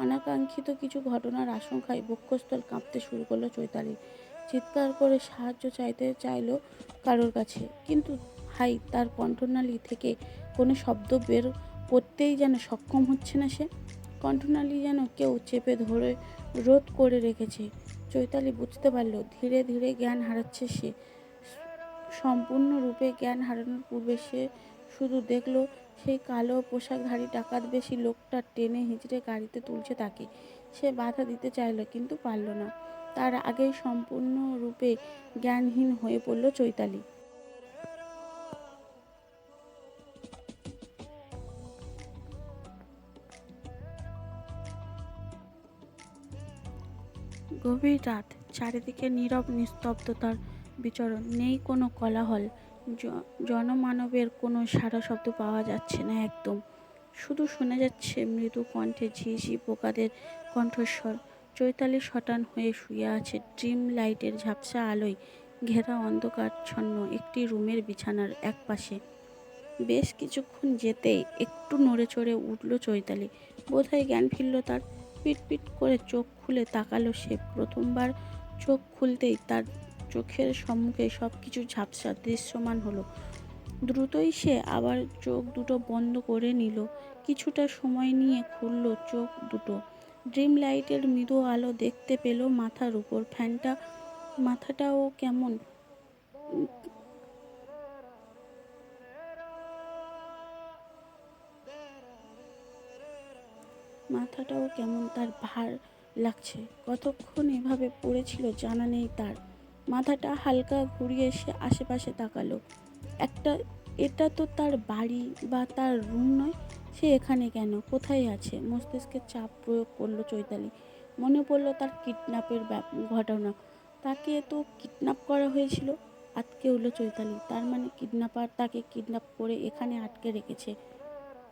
অনাকাঙ্ক্ষিত কিছু ঘটনার আশঙ্কায় বক্ষস্থল কাঁপতে শুরু করলো চৈতালি। চিৎকার করে সাহায্য চাইলো কারোর কাছে, কিন্তু হাই, তার কণ্ঠনালী থেকে কোনো শব্দ বের করতেই যেন সক্ষম হচ্ছে না সে। কণ্ঠনালী যেন কেউ চেপে ধরে রোধ করে রেখেছে। চৈতালি বুঝতে পারল ধীরে ধীরে জ্ঞান হারাচ্ছে সে। সম্পূর্ণরূপে জ্ঞান হারানোর পূর্বে সে শুধু দেখল সেই কালো পোশাকধারী ডাকাতবেশী লোকটা টেনে হিঁচড়ে গাড়িতে তুলছে তাকে। সে বাধা দিতে চাইল, কিন্তু পারল না। তার আগেই সম্পূর্ণরূপে জ্ঞানহীন হয়ে পড়ল চৈতালি। গভীর রাত, চারিদিকে নীরব নিস্তব্ধতার বিচরণ। নেই কোনো কোলাহল, জনমানবের কোনো সাড়া শব্দ পাওয়া যাচ্ছে না একদম। শুধু শোনা যাচ্ছে মৃদু কণ্ঠে ঝিঝি পোকাদের কণ্ঠস্বর। চৈতালি শটান হয়ে শুয়ে আছে ড্রিম লাইটের ঝাপসা আলোয় ঘেরা অন্ধকারচ্ছন্ন একটি রুমের বিছানার একপাশে। বেশ কিছুক্ষণ যেতেই একটু নড়ে চড়ে উঠল চৈতালি। বোধহয় জ্ঞান ফিরল তার। পিট করে চোখ খুলে তাকালো সে। প্রথমবার চোখ খুলতেই তার চোখের সম্মুখে সব কিছু ঝাপসা দৃশ্যমান হলো। দ্রুতই সে আবার চোখ দুটো বন্ধ করে নিল। কিছুটা সময় নিয়ে খুলল চোখ দুটো। ড্রিম লাইটের মৃদু আলো দেখতে পেল মাথার উপর। মাথাটাও কেমন মাথাটাও কেমন তার ভার লাগছে। কতক্ষণ এভাবে পড়েছিল জানা নেই তার। মাথাটা হালকা ঘুরিয়ে সে আশেপাশে তাকালো। একটা এটা তো তার বাড়ি বা তার রুম নয়। সে এখানে কেন? কোথায় আছে? মস্তিষ্কে চাপ প্রয়োগ করলো চৈতালি। মনে পড়ল তার কিডন্যাপের ঘটনা। তাকে তো কিডন্যাপ করা হয়েছিল। আটকে উঠল চৈতালি। তার মানে কিডন্যাপার তাকে কিডন্যাপ করে এখানে আটকে রেখেছে।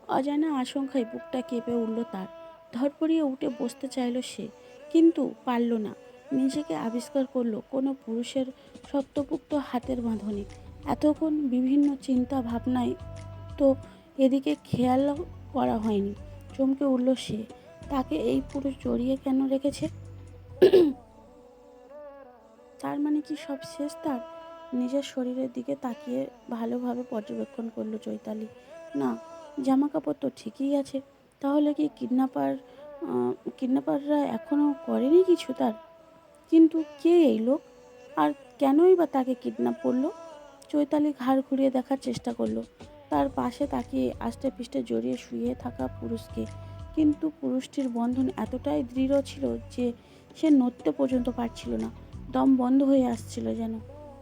অজানা আশঙ্কায় বুকটা কেঁপে উঠল তার। ধড়ফড়িয়ে উঠে বসতে চাইল সে, কিন্তু পারল না। নিজেকে আবিষ্কার করলো কোনো পুরুষের শক্তপোক্ত হাতের বাঁধনে। এতক্ষণ বিভিন্ন চিন্তা ভাবনায় তো এদিকে খেয়াল করা হয়নি। চমকে উঠল সে। তাকে এই পুরুষ জড়িয়ে কেন রেখেছে? তার মানে কি সব শেষ তার? নিজের শরীরের দিকে তাকিয়ে ভালোভাবে পর্যবেক্ষণ করলো চৈতালি। না, জামা কাপড় তো ঠিকই আছে। তাহলে কি কিডন্যাপাররা এখনো করেনি কিছু তার? কিন্তু কে এই লোক? আর কেনই বা তাকে কিডন্যাপ করলো? চৈতালি ঘাড় ঘুরিয়ে দেখার চেষ্টা করলো তার পাশে তাকিয়ে আষ্টে পৃষ্ঠে জড়িয়ে শুয়ে থাকা পুরুষকে। কিন্তু পুরুষটির বন্ধন এতটাই দৃঢ় ছিল যে সে নড়তে পর্যন্ত পারছিল না। দম বন্ধ হয়ে আসছিল যেন।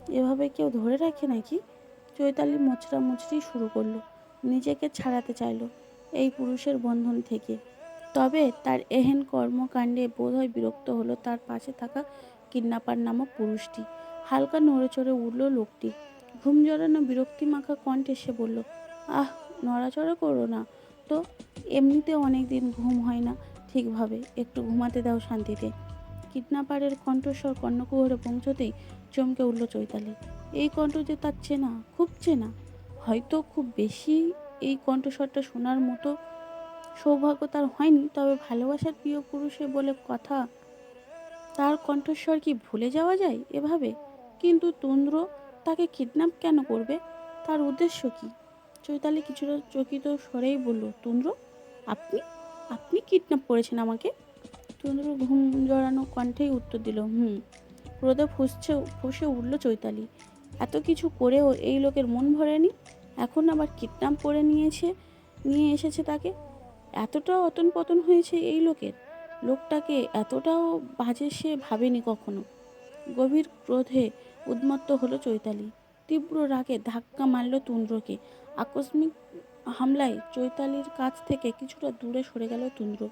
এভাবে কেউ ধরে রাখে নাকি? চৈতালি মুচড়ি শুরু করলো। নিজেকে ছাড়াতে চাইলো এই পুরুষের বন্ধন থেকে। তবে তার এহেন কর্মকাণ্ডে বোধহয় বিরক্ত হলো তার পাশে থাকা কিডন্যাপার নামক পুরুষটি। হালকা নড়েচড়ে উঠল লোকটি। ঘুম জড়ানো বিরক্তি মাখা কণ্ঠে সে বলল, আহ, নড়াচড়া করো না তো। এমনিতে অনেক দিন ঘুম হয় না ঠিকভাবে। একটু ঘুমাতে দাও শান্তিতে। কিডন্যাপারের কণ্ঠস্বর কর্ণকুহরে পৌঁছতেই চমকে উঠল চৈতালি। এই কণ্ঠ যে তার চেনা, খুব চেনা। হয়তো খুব বেশি এই কণ্ঠস্বরটা শোনার মতো সৌভাগ্য তার হয়নি, তবে ভালোবাসার প্রিয় পুরুষে বলে কথা। তার কণ্ঠস্বর কি ভুলে যাওয়া যায় এভাবে? কিন্তু তুন্দ্র তাকে কিডন্যাপ কেন করবে? তার উদ্দেশ্য কি? চৈতালি কিছুটা চকিত স্বরেই বলল, তুন্দ্র, আপনি আপনি কিডন্যাপ করেছেন আমাকে? তুন্দ্র ঘুম জড়ানো কণ্ঠেই উত্তর দিল, হুম। ক্রোধে ফুঁসে উঠল চৈতালি। এত কিছু করেও এই লোকের মন ভরেনি, এখন আবার কিডন্যাপ করে নিয়ে এসেছে তাকে। এতটা অতন পতন হয়েছে এই লোকের। লোকটাকে এতটাও বাজে সে ভাবেনি কখনো। গভীর ক্রোধে উন্মত্ত হলো চৈতালি। তীব্র রাগে ধাক্কা মারল তুন্দ্রকে। আকস্মিক হামলায় চৈতালির কাছ থেকে কিছুটা দূরে সরে গেল তুন্দ্র।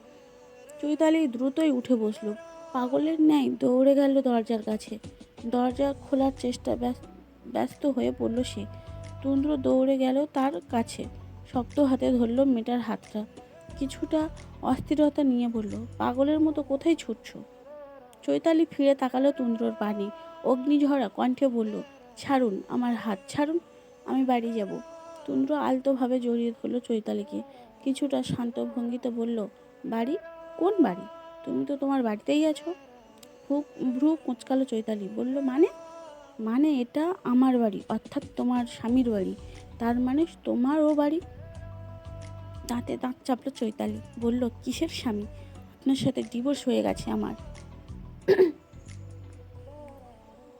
চৈতালি দ্রুতই উঠে বসলো। পাগলের ন্যায় দৌড়ে গেল দরজার কাছে। দরজা খোলার চেষ্টা ব্যস্ত হয়ে পড়ল সে। তুন্দ্র দৌড়ে গেল তার কাছে। শক্ত হাতে ধরল মেয়েটার হাতটা। কিছুটা অস্থিরতা নিয়ে বলল, পাগলের মতো কোথায় ছুটছ? চৈতালি ফিরে তাকালো তুন্দ্রর পানে। অগ্নিঝরা কণ্ঠে বলল, ছাড়ুন আমার হাত, ছাড়ুন, আমি বাড়ি যাব। তুন্দ্র আলতোভাবে জড়িয়ে ধরল চৈতালিকে। কিছুটা শান্ত ভঙ্গিতে বলল, বাড়ি? কোন বাড়ি? তুমি তো তোমার বাড়িতেই আছো। ভ্রু কুঁচকালো চৈতালি। বলল, মানে? মানে এটা আমার বাড়ি, অর্থাৎ তোমার স্বামীর বাড়ি। তার মানে তোমারও বাড়ি। দাঁতে দাঁত চাপলো চৈতালি। বলল, কিসের স্বামী? আপনার সাথে ডিভোর্স হয়ে গেছে আমার।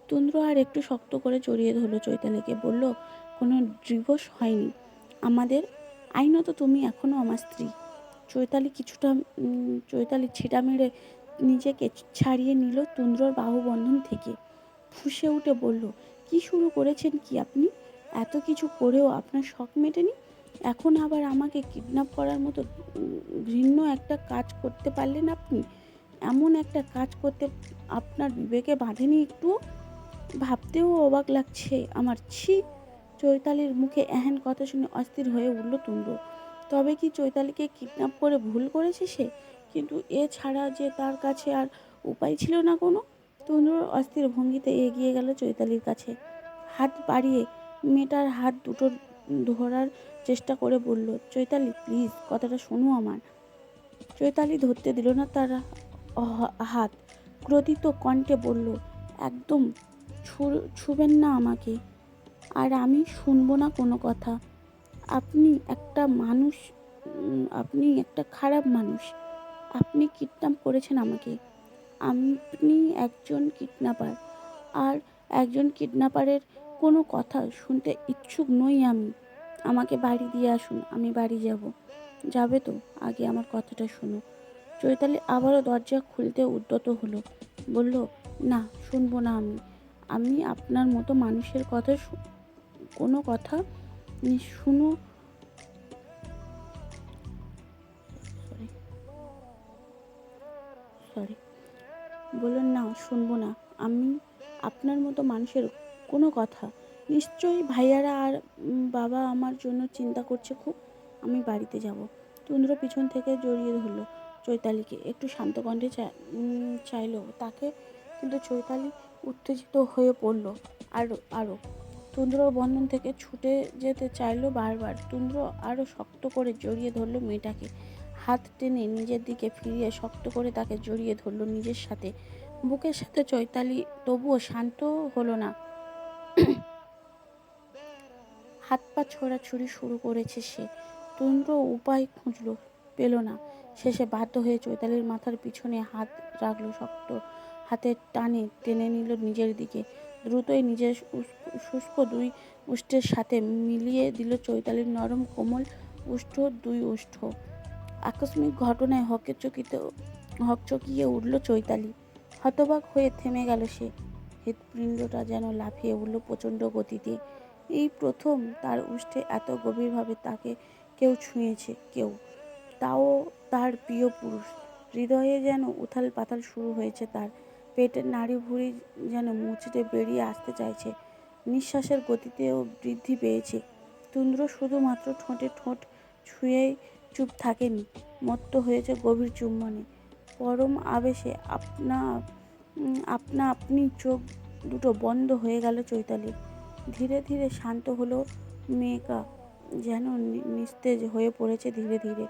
তুন্দ্র আর একটু শক্ত করে জড়িয়ে ধরলো চৈতালিকে। বলল, কোনো ডিভোর্স হয়নি আমাদের। আইনত তুমি এখনো আমার স্ত্রী। চৈতালি ছিটা মেরে নিজেকে ছাড়িয়ে নিল তুন্দ্রর বাহুবন্ধন থেকে। ফুঁসে উঠে বলল, কি শুরু করেছেন কি আপনি? এত কিছু করেও আপনার শখ মেটেনি? এখন আবার আমাকে কিডন্যাপ করার মতো ঘৃণ্য একটা কাজ করতে পারলেন আপনি? এমন একটা কাজ করতে আপনার বিবেকে বাঁধেনি একটুও? ভাবতেও অবাক লাগছে আমার, ছি। চৈতালির মুখে এহেন কথা শুনে অস্থির হয়ে উঠল তুন্দ্র। তবে কি চৈতালিকে কিডন্যাপ করে ভুল করেছে সে? কিন্তু এ ছাড়া যে তার কাছে আর উপায় ছিল না কোনো। তুন্দ্র অস্থির ভঙ্গিতে এগিয়ে গেল চৈতালির কাছে। হাত বাড়িয়ে মেয়েটার হাত দুটো ধরার চেষ্টা করে বলল, চৈতালি প্লিজ, কথাটা শোনো আমার। চৈতালি ধরতে দিল না তার হাত। ক্রোধিত কণ্ঠে বলল, একদম ছুবেন না আমাকে, আর আমি শুনবো না কোনো কথা। আপনি একটা মানুষ, আপনি একটা খারাপ মানুষ। আপনি কিডন্যাপ করেছেন আমাকে। আপনি একজন কিডন্যাপার, আর একজন কিডন্যাপারের কোনো কথা শুনতে ইচ্ছুক নই আমি। আমাকে বাড়ি দিয়ে আসুন, আমি বাড়ি যাব। যাবে তো? আগে আমার কথাটা শোনো। চৈতালি আবারও দরজা খুলতে উদ্যত হলো। বলল, না, শুনবো না আমি। আমি আপনার মতো মানুষের কথা কোনো কথা শুনো। সরি সরি বলুন, না, শুনবো না আমি আপনার মতো মানুষের কোনো কথা। নিশ্চয়ই ভাইয়ারা আর বাবা আমার জন্য চিন্তা করছে খুব। আমি বাড়িতে যাব। তুন্দ্র পিছন থেকে জড়িয়ে ধরল চৈতালিকে। একটু শান্ত কণ্ঠে চাইলো তাকে, কিন্তু চৈতালি উত্তেজিত হয়ে পড়ল আরও আরও। তুন্দ্রর বন্ধন থেকে ছুটে যেতে চাইলো বারবার। তুন্দ্র আরও শক্ত করে জড়িয়ে ধরল মেয়েটাকে। হাত টেনে নিজের দিকে ফিরিয়ে শক্ত করে তাকে জড়িয়ে ধরল নিজের সাথে, বুকের সাথে। চৈতালি তবুও শান্ত হলো না। হাত পা ছোড়াছুড়ি শুরু করেছে সে। তুন্দ্র উপায় খুঁজল, পেল না। শেষে বাধ্য হয়ে চৈতালির মাথার পিছনে হাত রাখলো। শক্ত হাতের টানে টেনে নিল নিজের দিকে। দ্রুতই নিজের শুষ্ক দুই উষ্ঠের সাথে মিলিয়ে দিল চৈতালির নরম কোমল দুই উষ্ঠ। আকস্মিক ঘটনায় হকচকিয়ে উঠল চৈতালি। হতবাক হয়ে থেমে গেল সে। হৃৎপিণ্ডটা যেন লাফিয়ে উঠল প্রচণ্ড গতিতে। এই প্রথম তার উষ্ঠে এত গভীরভাবে তাকে কেউ ছুঁয়েছে, কেউ, তাও তার প্রিয় পুরুষ। হৃদয়ে যেন উথাল পাতাল শুরু হয়েছে তার। পেটের নাড়ি ভুঁড়ি যেন মুচড়ে বেরিয়ে আসতে চাইছে। নিঃশ্বাসের গতিতেও বৃদ্ধি পেয়েছে। তুন্দ্র শুধুমাত্র ঠোঁটে ঠোঁট ছুঁয়েই চুপ থাকেনি, মত্ত হয়েছে গভীর চুম্বনে। পরম আবেশে আপনি চোখ দুটো বন্ধ হয়ে গেল চৈতালির। ধীরে ধীরে শান্ত হলো মেয়েকা, যেন নিস্তেজ হয়ে পড়েছে ধীরে ধীরে।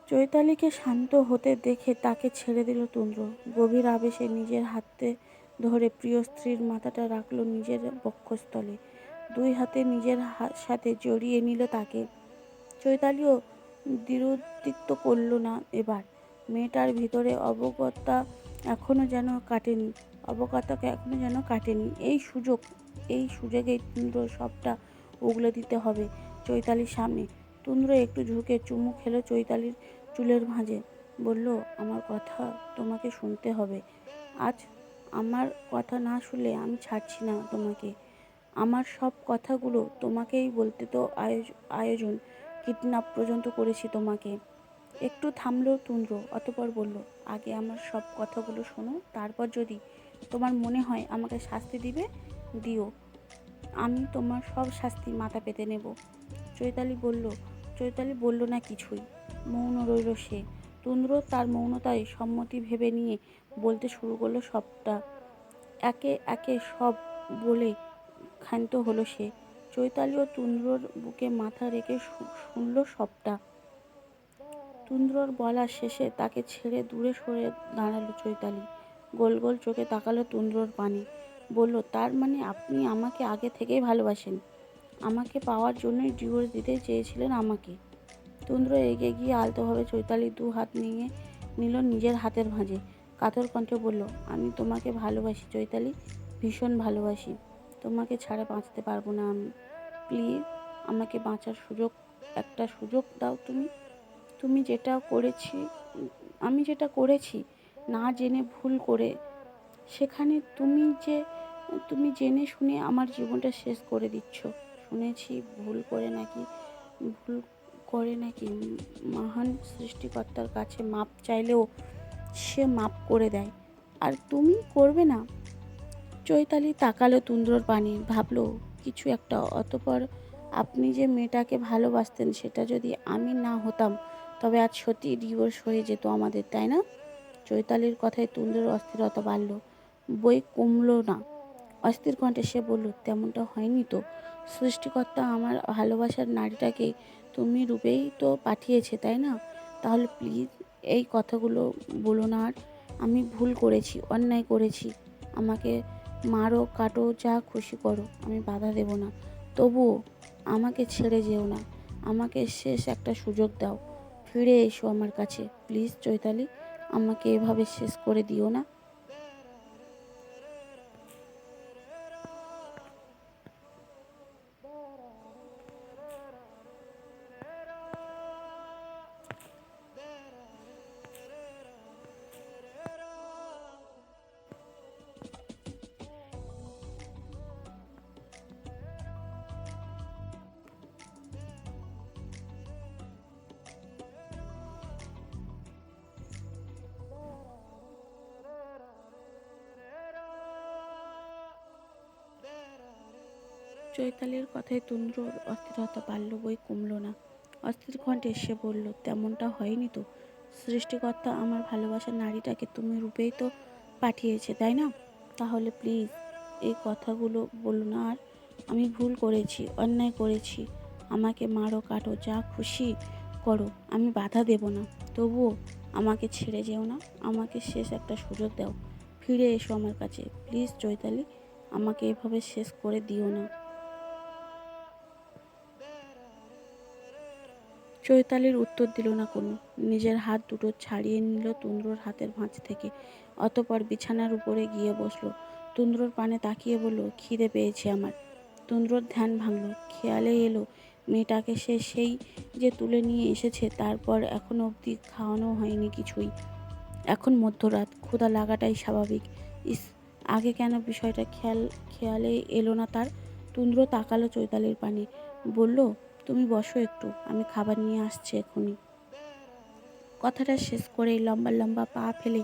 চৈতালিকে শান্ত হতে দেখে তাকে ছেড়ে দিল তুন্দ্র। গভীর আবেশে নিজের হাতে ধরে প্রিয় স্ত্রীর মাথাটা রাখল নিজের বক্ষস্থলে। দুই হাতে নিজের সাথে জড়িয়ে নিল তাকে। চৈতালিও দ্বিরুদ্দিক্ত করল না এবার। মেয়েটার ভিতরে অবজ্ঞতা এখনো যেন কাটেনি। এই সুযোগেই তুন্দ্র সবটা উগলে দিতে হবে চৈতালির সামনে। তুন্দ্র একটু ঝুঁকে চুমু খেলো চৈতালির চুলের ভাঁজে। বলল, আমার কথা তোমাকে শুনতে হবে আজ। আমার কথা না শুনলে আমি ছাড়ছি না তোমাকে। আমার সব কথাগুলো তোমাকেই বলতে তো আয়োজন। কিডন্যাপ পর্যন্ত করেছি তোমাকে। একটু থামলো তুন্দ্র, অতঃপর বলল, আগে আমার সব কথাগুলো শোনো, তারপর যদি তোমার মনে হয় আমাকে শাস্তি দিবে, দিও। আমি তোমার সব শাস্তি মাথা পেতে নেব। চৈতালি বলল না কিছুই। মৌন রইল সে। তুন্দ্র তার মৌনতায় সম্মতি ভেবে নিয়ে বলতে শুরু করলো সবটা। একে একে সব বলে ক্ষান্ত হলো সে। চৈতালিও তুন্দ্রর বুকে মাথা রেখে শুনল সবটা। তুন্দ্রর বলার শেষে তাকে ছেড়ে দূরে সরে দাঁড়ালো চৈতালি। গোল গোল চোখে তাকালো তুন্দ্রর পানে। বলল, তার মানে আপনি আমাকে আগে থেকেই ভালোবাসেন? আমাকে পাওয়ার জন্যই ডিভোর্স দিতে চেয়েছিলেন আমাকে? তুন্দ্র এগিয়ে গিয়ে আলতোভাবে চৈতালির দু হাত নিয়ে নিল নিজের হাতের ভাঁজে। কাতর কণ্ঠে বলল, আমি তোমাকে ভালোবাসি চৈতালি, ভীষণ ভালোবাসি। তোমাকে ছাড়া বাঁচতে পারবো না আমি। প্লিজ, আমাকে বাঁচার একটা সুযোগ দাও তুমি। তুমি যেটা করেছি আমি যেটা করেছি না জেনে ভুল করে, সেখানে তুমি জেনে শুনে আমার জীবনটা শেষ করে দিচ্ছ। শুনেছি ভুল করে নাকি মহান সৃষ্টিকর্তার কাছে মাপ চাইলেও সে মাপ করে দেয়, আর তুমি করবে না? চৈতালি তাকালো তুন্দ্রর পানে, ভাবলো কিছু একটা। অতঃপর, আপনি যে মেয়েটাকে ভালোবাসতেন সেটা যদি আমি না হতাম, তবে আজ সত্যি ডিভোর্স হয়ে যেত আমাদের, তাই না? চৈতালির কথায় তুন্দ্রের অস্থিরতা বাড়ল, বই কমলো না। অস্থির কণ্ঠে সে বলল, তেমনটা হয়নি তো। সৃষ্টিকর্তা আমার ভালোবাসার নারীটাকে তুমি রূপেই তো পাঠিয়েছে, তাই না? তাহলে প্লিজ এই কথাগুলো বলো না আর। আমি ভুল করেছি, অন্যায় করেছি। আমাকে মারো, কাটো, যা খুশি করো, আমি বাধা দেব না। তবুও আমাকে ছেড়ে যেও না। আমাকে শেষ একটা সুযোগ দাও। ফিরে এসো আমার কাছে প্লিজ চৈতালি। আমাকে এভাবে শেষ করে দিও না। চৈতালির কথায় তুন্দ্রর অস্থিরতা বাড়ল বই কমল না। অস্থির কণ্ঠে সে বলল, তেমনটা হয়নি তো। সৃষ্টিকর্তা আমার ভালোবাসার নারীটাকে তুমি রূপেই তো পাঠিয়েছে, তাই না? তাহলে প্লিজ এই কথাগুলো বলো না আর। আমি ভুল করেছি, অন্যায় করেছি। আমাকে মারো, কাটো, যা খুশি করো, আমি বাধা দেব না। তবুও আমাকে ছেড়ে যেও না। আমাকে শেষ একটা সুযোগ দাও। ফিরে এসো আমার কাছে প্লিজ চৈতালি। আমাকে এভাবে শেষ করে দিও না। চৈতালির উত্তর দিল না কোনো। নিজের হাত দুটো ছাড়িয়ে নিল তুন্দ্রর হাতের ভাঁজ থেকে। অতঃপর বিছানার উপরে গিয়ে বসলো। তুন্দ্রর পানে তাকিয়ে বলল, খিদে পেয়েছে আমার। তুন্দ্রর ধ্যান ভাঙল। খেয়ালে এলো মেয়েটাকে সে সেই যে তুলে নিয়ে এসেছে, তারপর এখনো অবধি খাওয়ানো হয়নি কিছুই। এখন মধ্যরাত, ক্ষুধা লাগাটাই স্বাভাবিক। ইস, আগে কেন বিষয়টা খেয়ালে এলো না তার। তুন্দ্র তাকালো চৈতালির পানে। বলল, তুমি বসো একটু, আমি খাবার নিয়ে আসছি এখনই। কথাটা শেষ করেই লম্বা লম্বা পা ফেলে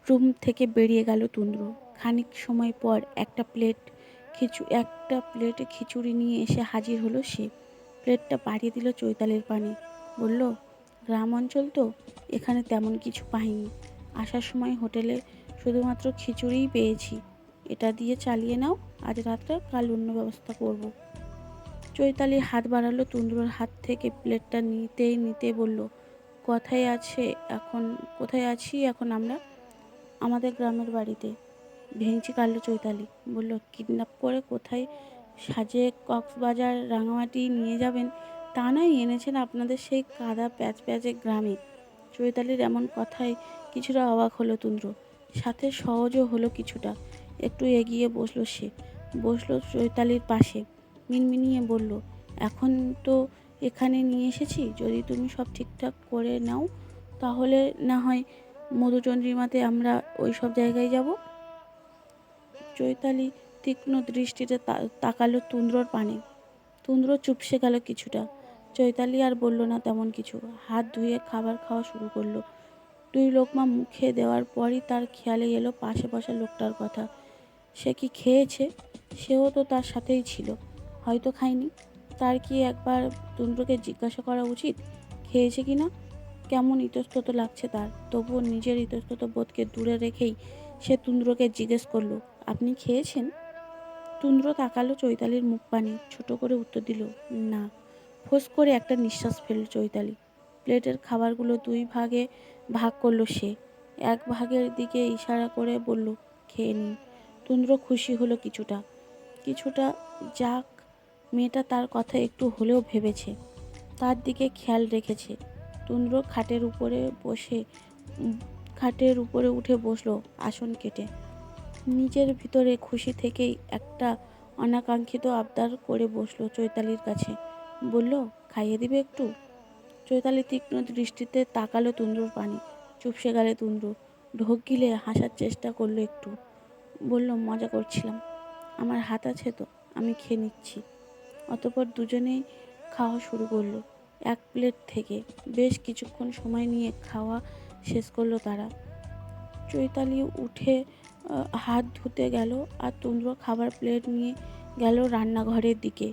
রুম থেকে বেরিয়ে গেল তুন্দ্র। খানিক সময় পর একটা প্লেটে খিচুড়ি নিয়ে এসে হাজির হলো সে। প্লেটটা বাড়িয়ে দিল চৈতালির পানে। বলল, গ্রাম অঞ্চল তো, এখানে তেমন কিছু পাইনি। আসার সময় হোটেলে শুধুমাত্র খিচুড়িই পেয়েছি। এটা দিয়ে চালিয়ে নাও আজ রাতটা, কাল অন্য ব্যবস্থা করব। চৈতালি হাত বাড়ালো তুন্দ্রর হাত থেকে। প্লেটটা নিতে নিতে বলল, কথায় আছে এখন কোথায় আছি এখন আমরা? আমাদের গ্রামের বাড়িতে। ভেঙচি কাটল চৈতালি। বলল, কিডন্যাপ করে কোথায় সাজে কক্সবাজার রাঙামাটি নিয়ে যাবেন তা নয়, এনেছেন আপনাদের সেই কাদা প্যাচ প্যাচে গ্রামে। চৈতালির এমন কথায় কিছুটা অবাক হলো তুন্দ্র, সাথে সহজও হলো কিছুটা। একটু এগিয়ে বসলো সে। বসলো চৈতালির পাশে। মিনমিনিয়ে বলল, এখন তো এখানে নিয়ে এসেছি, যদি তুমি সব ঠিকঠাক করে নাও তাহলে না হয় মধুচন্দ্রিমাতে আমরা ওই সব জায়গায় যাব। চৈতালি তীক্ষ্ণ দৃষ্টিতে তাকালো তুন্দ্রর পানে। তুন্দ্র চুপসে গেল কিছুটা। চৈতালি আর বলল না তেমন কিছু। হাত ধুয়ে খাবার খাওয়া শুরু করলো। 2 লোকমা মুখে দেওয়ার পরই তার খেয়ালে এলো পাশে বসা লোকটার কথা। সে কি খেয়েছে? সেও তো তার সাথেই ছিল। হয়তো খায়নি। তার কি একবার তুন্দ্রকে জিজ্ঞাসা করা উচিত খেয়েছে কিনা? কেমন ইতস্তত লাগছে তার। তবুও নিজের ইতস্তত বোধকে দূরে রেখেই সে তুন্দ্রকে জিজ্ঞেস করলো, আপনি খেয়েছেন? তুন্দ্র তাকালো চৈতালির মুখ পানে, ছোট করে উত্তর দিল, না। ফোঁস করে একটা নিঃশ্বাস ফেলল চৈতালি। প্লেটের খাবারগুলো 2 ভাগে ভাগ করলো সে। এক ভাগের দিকে ইশারা করে বলল, খেয়ে নিন। তুন্দ্র খুশি হলো কিছুটা। কিছুটা যাক, মেয়েটা তার কথা একটু হলেও ভেবেছে, তার দিকে খেয়াল রেখেছে। তুন্দ্র খাটের উপরে উঠে বসলো আসন কেটে। নিজের ভিতরে খুশি থেকেই একটা অনাকাঙ্ক্ষিত আবদার করে বসলো চৈতালির কাছে। বলল, খাইয়ে দিবে একটু? চৈতালি তীক্ষ্ণ দৃষ্টিতে তাকালো তুন্দ্রর পানে। চুপসে গেলে তুন্দ্র। ঢোক গিলে হাসার চেষ্টা করলো একটু। বলল, মজা করছিলাম। আমার হাত আছে তো, আমি খেয়ে নিচ্ছি। অতঃপর দুজনেই খাওয়া শুরু করলো এক প্লেট থেকে। বেশ কিছুক্ষণ সময় নিয়ে খাওয়া শেষ করলো তারা। চৈতালি উঠে হাত ধুতে গেল আর তুন্দ্র খাবার প্লেট নিয়ে গেল রান্নাঘরের দিকে।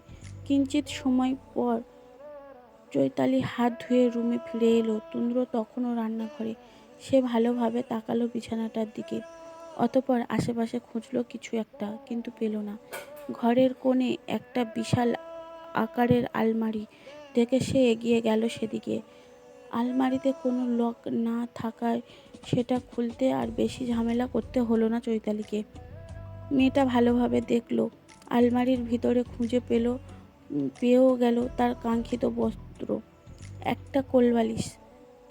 কিঞ্চিত সময় পর চৈতালি হাত ধুয়ে রুমে ফিরে এলো। তুন্দ্র তখনও রান্নাঘরে। সে ভালোভাবে তাকালো বিছানাটার দিকে। অতঃপর আশেপাশে খুঁজলো কিছু একটা, কিন্তু পেল না। ঘরের কোণে একটা বিশাল আকারের আলমারি দেখে সে এগিয়ে গেল সেদিকে। আলমারিতে কোনো লক না থাকায় সেটা খুলতে আর বেশি ঝামেলা করতে হলো না চৈতালিকে। মেয়েটা ভালোভাবে দেখলো, আলমারির ভিতরে খুঁজে পেয়েও গেল তার কাঙ্ক্ষিত বস্ত্র, একটা কোলবালিশ।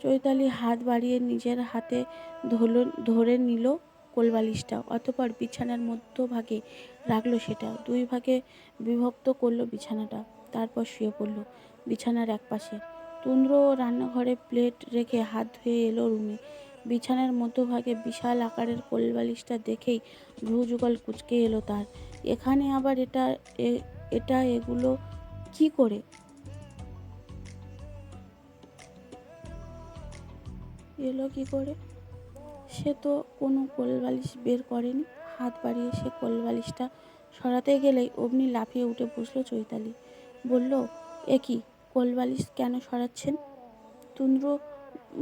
চৈতালি হাত বাড়িয়ে নিজের হাতে ধরে নিল কোলবালিশটা, অতঃপর বিছানার মধ্যভাগে রাখলো সেটা। দুই ভাগে বিভক্ত করলো বিছানাটা, তারপর শুয়ে পড়ল বিছানার একপাশে। তুন্দ্র রান্নাঘরে প্লেট রেখে হাত ধুয়ে এলো রুমে। বিছানার মধ্যভাগে বিশাল আকারের কোলবালিশটা দেখেই ভ্রু যুগল কুঁচকে এলো তার। এখানে আবার এটা এগুলো কি করে এলো কি করে? সে তো কোনো কোলবালিশ বের করেনি। হাত বাড়িয়ে সে কোলবালিশটা সরাতে গেলেই অমনি লাফিয়ে উঠে বসলো চৈতালি। বলল, এ কি, কোলবালিশ কেন সরাচ্ছেন? তুন্দ্র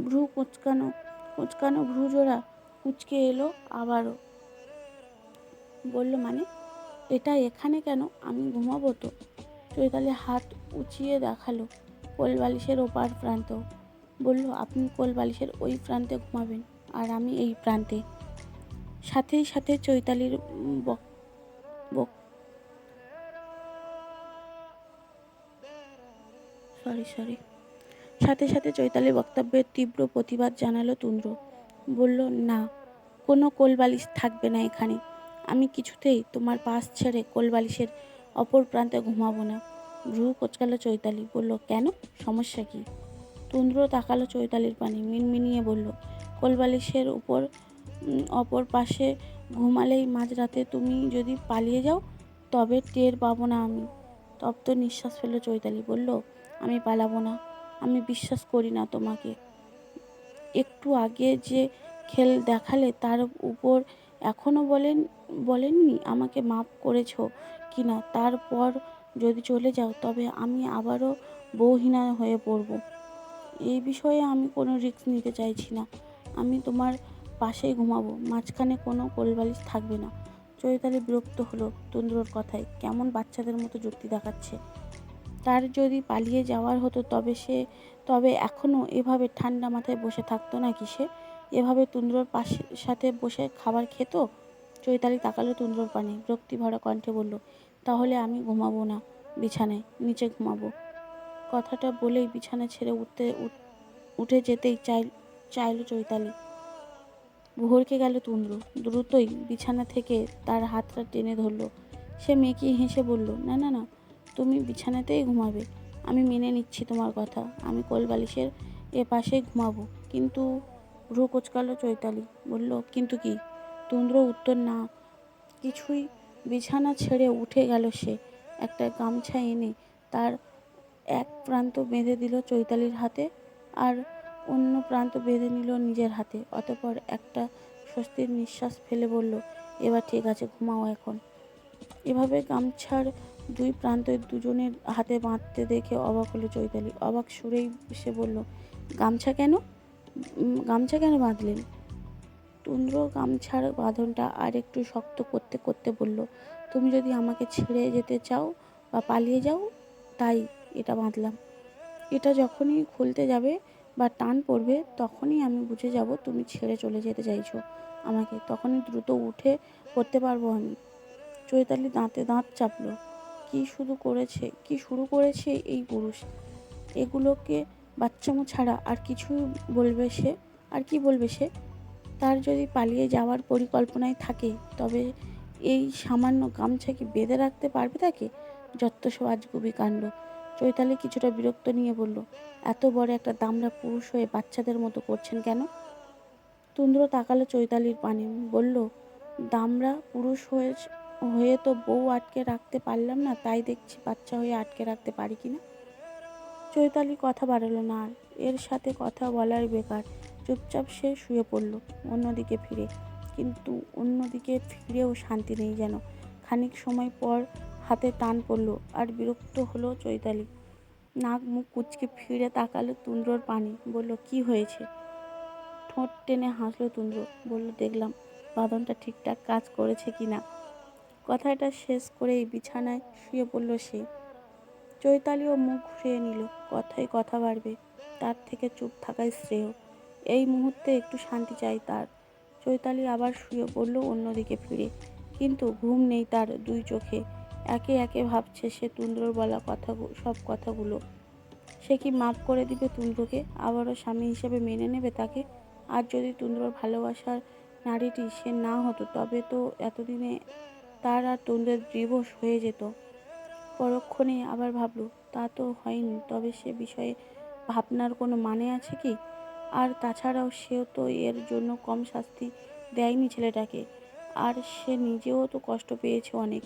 ভ্রু কোঁচকানো ভ্রুজোড়া কুঁচকে এলো আবারও। বলল, মানে এটা এখানে কেন? আমি ঘুমাবো তো। চৈতালি হাত উঁচিয়ে দেখালো কোলবালিশের ওপার প্রান্ত। বলল, আপনি কোলবালিশের ওই প্রান্তে ঘুমাবেন আর আমি এই প্রান্তে। সাথে সাথে চৈতালির বক বক সরি সাথে সাথে চৈতালির বক্তব্যের তীব্র প্রতিবাদ জানালো তুন্দ্র। বলল, না, কোনো কোলবালিশ থাকবে না এখানে। আমি কিছুতেই তোমার পাশ ছেড়ে কোলবালিশের অপর প্রান্তে ঘুমাবো না। ভ্রু কোঁচকালো চৈতালি। বলল, কেন, সমস্যা কি? তুন্দ্র তাকালো চৈতালির পানে, মিনমিনিয়ে বলল, কোলবালিশের অপর পাশে ঘুমালেই মাঝরাতে তুমি যদি পালিয়ে যাও তবে টের পাবো না আমি। তপ্ত নিঃশ্বাস ফেলল চৈতালি। বলল, আমি পালাবো না, আমি বিশ্বাস করি না তোমাকে। একটু আগে যে খেল দেখালে তার উপর এখনো বলেননি আমাকে মাফ করেছো কিনা। তারপর যদি চলে যাও তবে আমি আবারও বউহীনা হয়ে পড়ব। এই বিষয়ে আমি কোনো রিস্ক নিতে চাইছি না। আমি তোমার পাশেই ঘুমাবো, মাঝখানে কোনো কোলবালিশ থাকবে না। চৈতালি বিরক্ত হলো তুন্দ্রর কথায়। কেমন বাচ্চাদের মতো যুক্তি দেখাচ্ছে। তার যদি পালিয়ে যাওয়ার হতো তবে এখনও এভাবে ঠান্ডা মাথায় বসে থাকতো নাকি সে? এভাবে তুন্দ্রর সাথে বসে খাবার খেত? চৈতালি তাকালো তুন্দ্রর পানে, বিরক্তি ভরা কণ্ঠে বলল, তাহলে আমি ঘুমাবো না বিছানায়, নিচে ঘুমাবো। কথাটা বলেই বিছানা ছেড়ে উঠে যেতেই চাইল চৈতালি। ভড়কে গেল তুন্দ্র। দ্রুতই বিছানা থেকে তার হাতটা টেনে ধরল। সে মেকি হেসে বলল, না না না, তুমি বিছানাতেই ঘুমাবে। আমি মেনে নিচ্ছি তোমার কথা, আমি কোলবালিশের পাশেই ঘুমাবো। কিন্তু ভ্রু কোঁচকালো চৈতালি। বলল, কিন্তু কি? তুন্দ্র উত্তর না কিছুই বিছানা ছেড়ে উঠে গেল সে। একটা গামছা এনে তার এক প্রান্ত বেঁধে দিল চৈতালির হাতে আর অন্য প্রান্ত বেঁধে নিল নিজের হাতে। অতঃপর একটা স্বস্তির নিঃশ্বাস ফেলে বলল, এবার ঠিক আছে, ঘুমাও এখন। এভাবে গামছার দুই প্রান্তই দুজনের হাতে বাঁধতে দেখে অবাক হলো চৈতালি। অবাক সুরেই সে বলল, গামছা কেন বাঁধলেন? তুন্দ্র গামছার বাঁধনটা আর একটু শক্ত করতে করতে বলল, তুমি যদি আমাকে ছেড়ে যেতে চাও বা পালিয়ে যাও, তাই এটা বাঁধলাম। এটা যখনই খুলতে যাবে বা টান পড়বে তখনই আমি বুঝে যাব তুমি ছেড়ে চলে যেতে চাইছো আমাকে। তখনই দ্রুত উঠে পড়তে পারবো আমি। চৈতালি দাঁতে দাঁত চাপলো। কি শুরু করেছে এই পুরুষ? এগুলোকে বাচ্চামো ছাড়া আর কিছুই বলবে সে? আর কি বলবে সে? তার যদি পালিয়ে যাওয়ার পরিকল্পনায় থাকে তবে এই সামান্য গামছা কি বেঁধে রাখতে পারবে তাকে? যত্তসব আজগুবি কাণ্ড। চৈতালি কিছুটা বিরক্ত নিয়ে বলল, এত বড় একটা দামড়া পুরুষ হয়ে বাচ্চাদের মতো করছেন কেন? তুন্দ্র তাকালো চৈতালির পানে, বলল, দামড়া পুরুষ হয়ে তো বউ আটকে রাখতে পারলাম না, তাই দেখছি বাচ্চা হয়ে আটকে রাখতে পারি কিনা। চৈতালি কথা বাড়ালো না আর। এর সাথে কথা বলার বেকার। চুপচাপ সে শুয়ে পড়ল অন্যদিকে ফিরে। কিন্তু অন্যদিকে ফিরেও শান্তি নেই যেন। খানিক সময় পর হাতে টান পড়ল আর বিরক্ত হলো চৈতালি। নাক মুখ কুঁচকে ফিরে তাকালো তুন্দ্রর পানে। বলল, কি হয়েছে? ঠোঁট টেনে হাসলো তুন্দ্র। বলল, দেখলাম বাঁধনটা ঠিকঠাক কাজ করেছে কিনা। কথাটা শেষ করেই বিছানায় শুয়ে পড়ল সে। চৈতালিও মুখ ঘুরিয়ে নিল। কথায় কথা বাড়বে। তার থেকে চুপ থাকাই শ্রেয়। এই মুহূর্তে একটু শান্তি চাই তার। চৈতালি আবার শুয়ে পড়ল অন্যদিকে ফিরে, কিন্তু ঘুম নেই তার দুই চোখে। একে একে ভাবছে সে তুন্দ্রর বলা সব কথাগুলো। সে কি মাফ করে দিবে তুন্দ্রকে? আবারও স্বামী হিসেবে মেনে নেবে তাকে? আর যদি তুন্দ্রর ভালোবাসার নারীটি সে না হতো, তবে তো এতদিনে তার আর তুন্দ্রের ডিভোর্স হয়ে যেত। পরক্ষণে আবার ভাবল, তা তো হয়নি, তবে সে বিষয়ে ভাবনার কোনো মানে আছে কি? আর তাছাড়াও সেও তো এর জন্য কম শাস্তি দেয়নি ছেলেটাকে। আর সে নিজেও তো কষ্ট পেয়েছে অনেক।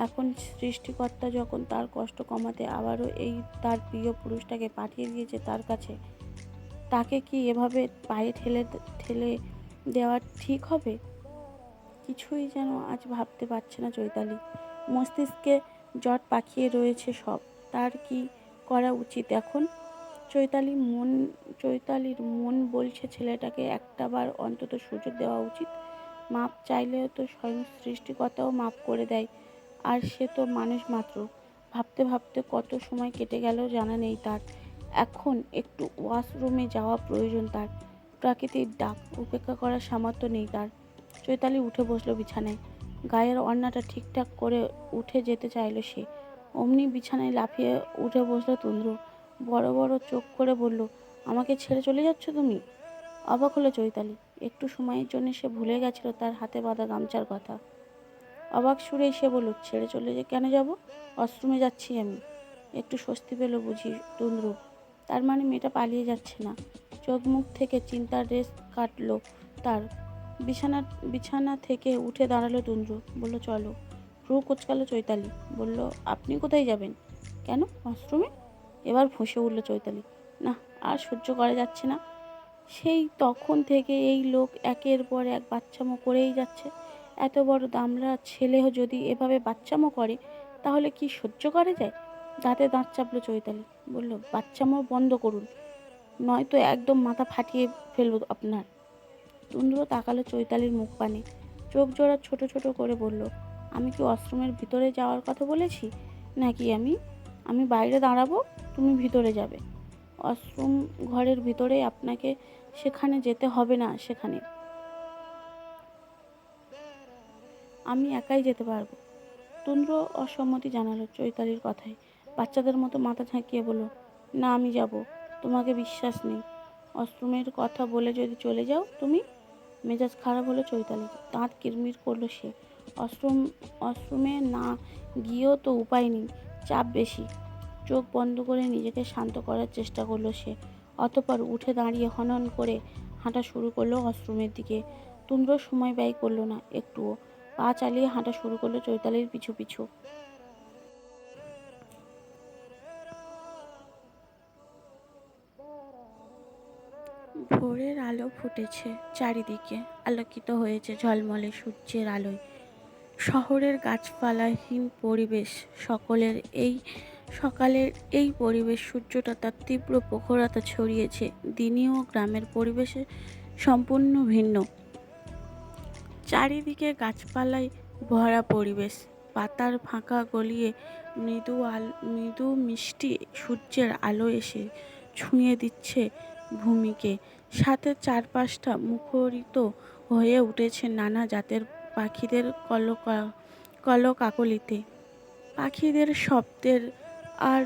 এখন সৃষ্টিকর্তা যখন তার কষ্ট কমাতে আবারও এই তার প্রিয় পুরুষটাকে পাঠিয়ে দিয়েছে তার কাছে, তাকে কি এভাবে পায়ে ঠেলে ঠেলে দেওয়া ঠিক হবে? কিছুই যেন আজ ভাবতে পারছে না চৈতালি। মস্তিষ্কে জট পাকিয়ে রয়েছে সব। তার কি করা উচিত এখন? চৈতালির মন বলছে ছেলেটাকে একটাবার অন্তত সুযোগ দেওয়া উচিত। মাপ চাইলেও তো স্বয়ং সৃষ্টিকর্তাও মাপ করে দেয়, আর সে তো মানুষ মাত্র। ভাবতে ভাবতে কত সময় কেটে গেল জানা নেই তার। এখন একটু ওয়াশরুমে যাওয়া প্রয়োজন তার। প্রাকৃতিক ডাক উপেক্ষা করার সামর্থ্য নেই তার। চৈতালি উঠে বসলো বিছানায়। গায়ের ওড়নাটা ঠিকঠাক করে উঠে যেতে চাইল সে। অমনি বিছানায় লাফিয়ে উঠে বসলো তুন্দ্র। বড় বড় চোখ করে বলল, আমাকে ছেড়ে চলে যাচ্ছ তুমি? অবাক হলো চৈতালি। একটু সময়ের জন্য সে ভুলে গেছিল তার হাতে বাঁধা গামছার কথা। অবাক সুরেই সে বলল, ছেড়ে চলে কেন যাব? ওয়াশরুমে যাচ্ছি আমি। একটু স্বস্তি পেল বুঝি তুন্দ্র। তার মানে মেয়েটা পালিয়ে যাচ্ছে না। চোখ মুখ থেকে চিন্তার রেশ কাটলো তার। বিছানা থেকে উঠে দাঁড়ালো তুন্দ্র। বলল, চলো। ভ্রু কোঁচকালো চৈতালি। বলল, আপনি কোথায় যাবেন? কেন, ওয়াশরুমে? এবার ফুঁসে উঠল চৈতালি। না, আর সহ্য করা যাচ্ছে না। সেই তখন থেকে এই লোক একের পর এক বাচ্চামো করেই যাচ্ছে। এত বড় দামড়া ছেলেও যদি এভাবে বাচ্চামো করে, তাহলে কি সহ্য করা যায়? দাঁতে দাঁত চাপলো চৈতালি। বলল, বাচ্চামো বন্ধ করুন, নয়তো একদম মাথা ফাটিয়ে ফেলব আপনার। তুন্দ্র তাকালো চৈতালির মুখ পানে। চোখ জোড়া ছোট ছোট করে বলল, আমি কি ওয়াশরুমের ভিতরে যাওয়ার কথা বলেছি নাকি? আমি বাইরে দাঁড়াবো, তুমি ভিতরে যাবে। ওয়াশরুম ঘরের ভিতরে, আপনাকে সেখানে যেতে হবে না। সেখানে আমি একাই যেতে পারবো। তুন্দ্র অসম্মতি জানালো চৈতালির কথায়। বাচ্চাদের মতো মাথা ঝাঁকিয়ে বলল, না, আমি যাব। তোমাকে বিশ্বাস নেই। ওয়াশরুমের কথা বলে যদি চলে যাও তুমি। মেজাজ খারাপ হলো চৈতালির। দাঁত কিরমির করলো সে। ওয়াশরুমে না গিয়েও তো উপায় নেই, চাপ বেশি। চোখ বন্ধ করে নিজেকে শান্ত করার চেষ্টা করলো সে। অতঃপর উঠে দাঁড়িয়ে হনহন করে হাঁটা শুরু করলো ওয়াশরুমের দিকে। তুন্দ্র সময় ব্যয় করলো না একটুও। পা চালিয়ে হাঁটা শুরু করলো চৈতালির পিছু পিছু। ভোরের আলো ফুটেছে চারিদিকে, আলোকিত হয়েছে ঝলমলে সূর্যের আলোয়। শহরের গাছপালাহীন পরিবেশ, সকলের এই সকালের এই পরিবেশ, সূর্যটা তার তীব্র প্রখরতা ছড়িয়েছে। দিনে ও গ্রামের পরিবেশে সম্পূর্ণ ভিন্ন। চারিদিকে গাছপালায় ভরা পরিবেশ। পাতার ফাঁকা গলিয়ে মৃদু মিষ্টি সূর্যের আলো এসে ছুঁয়ে দিচ্ছে ভূমিকে। সাথে চারপাশটা মুখরিত হয়ে উঠেছে নানা জাতের পাখিদের কলকাকলিতে। পাখিদের শব্দের আর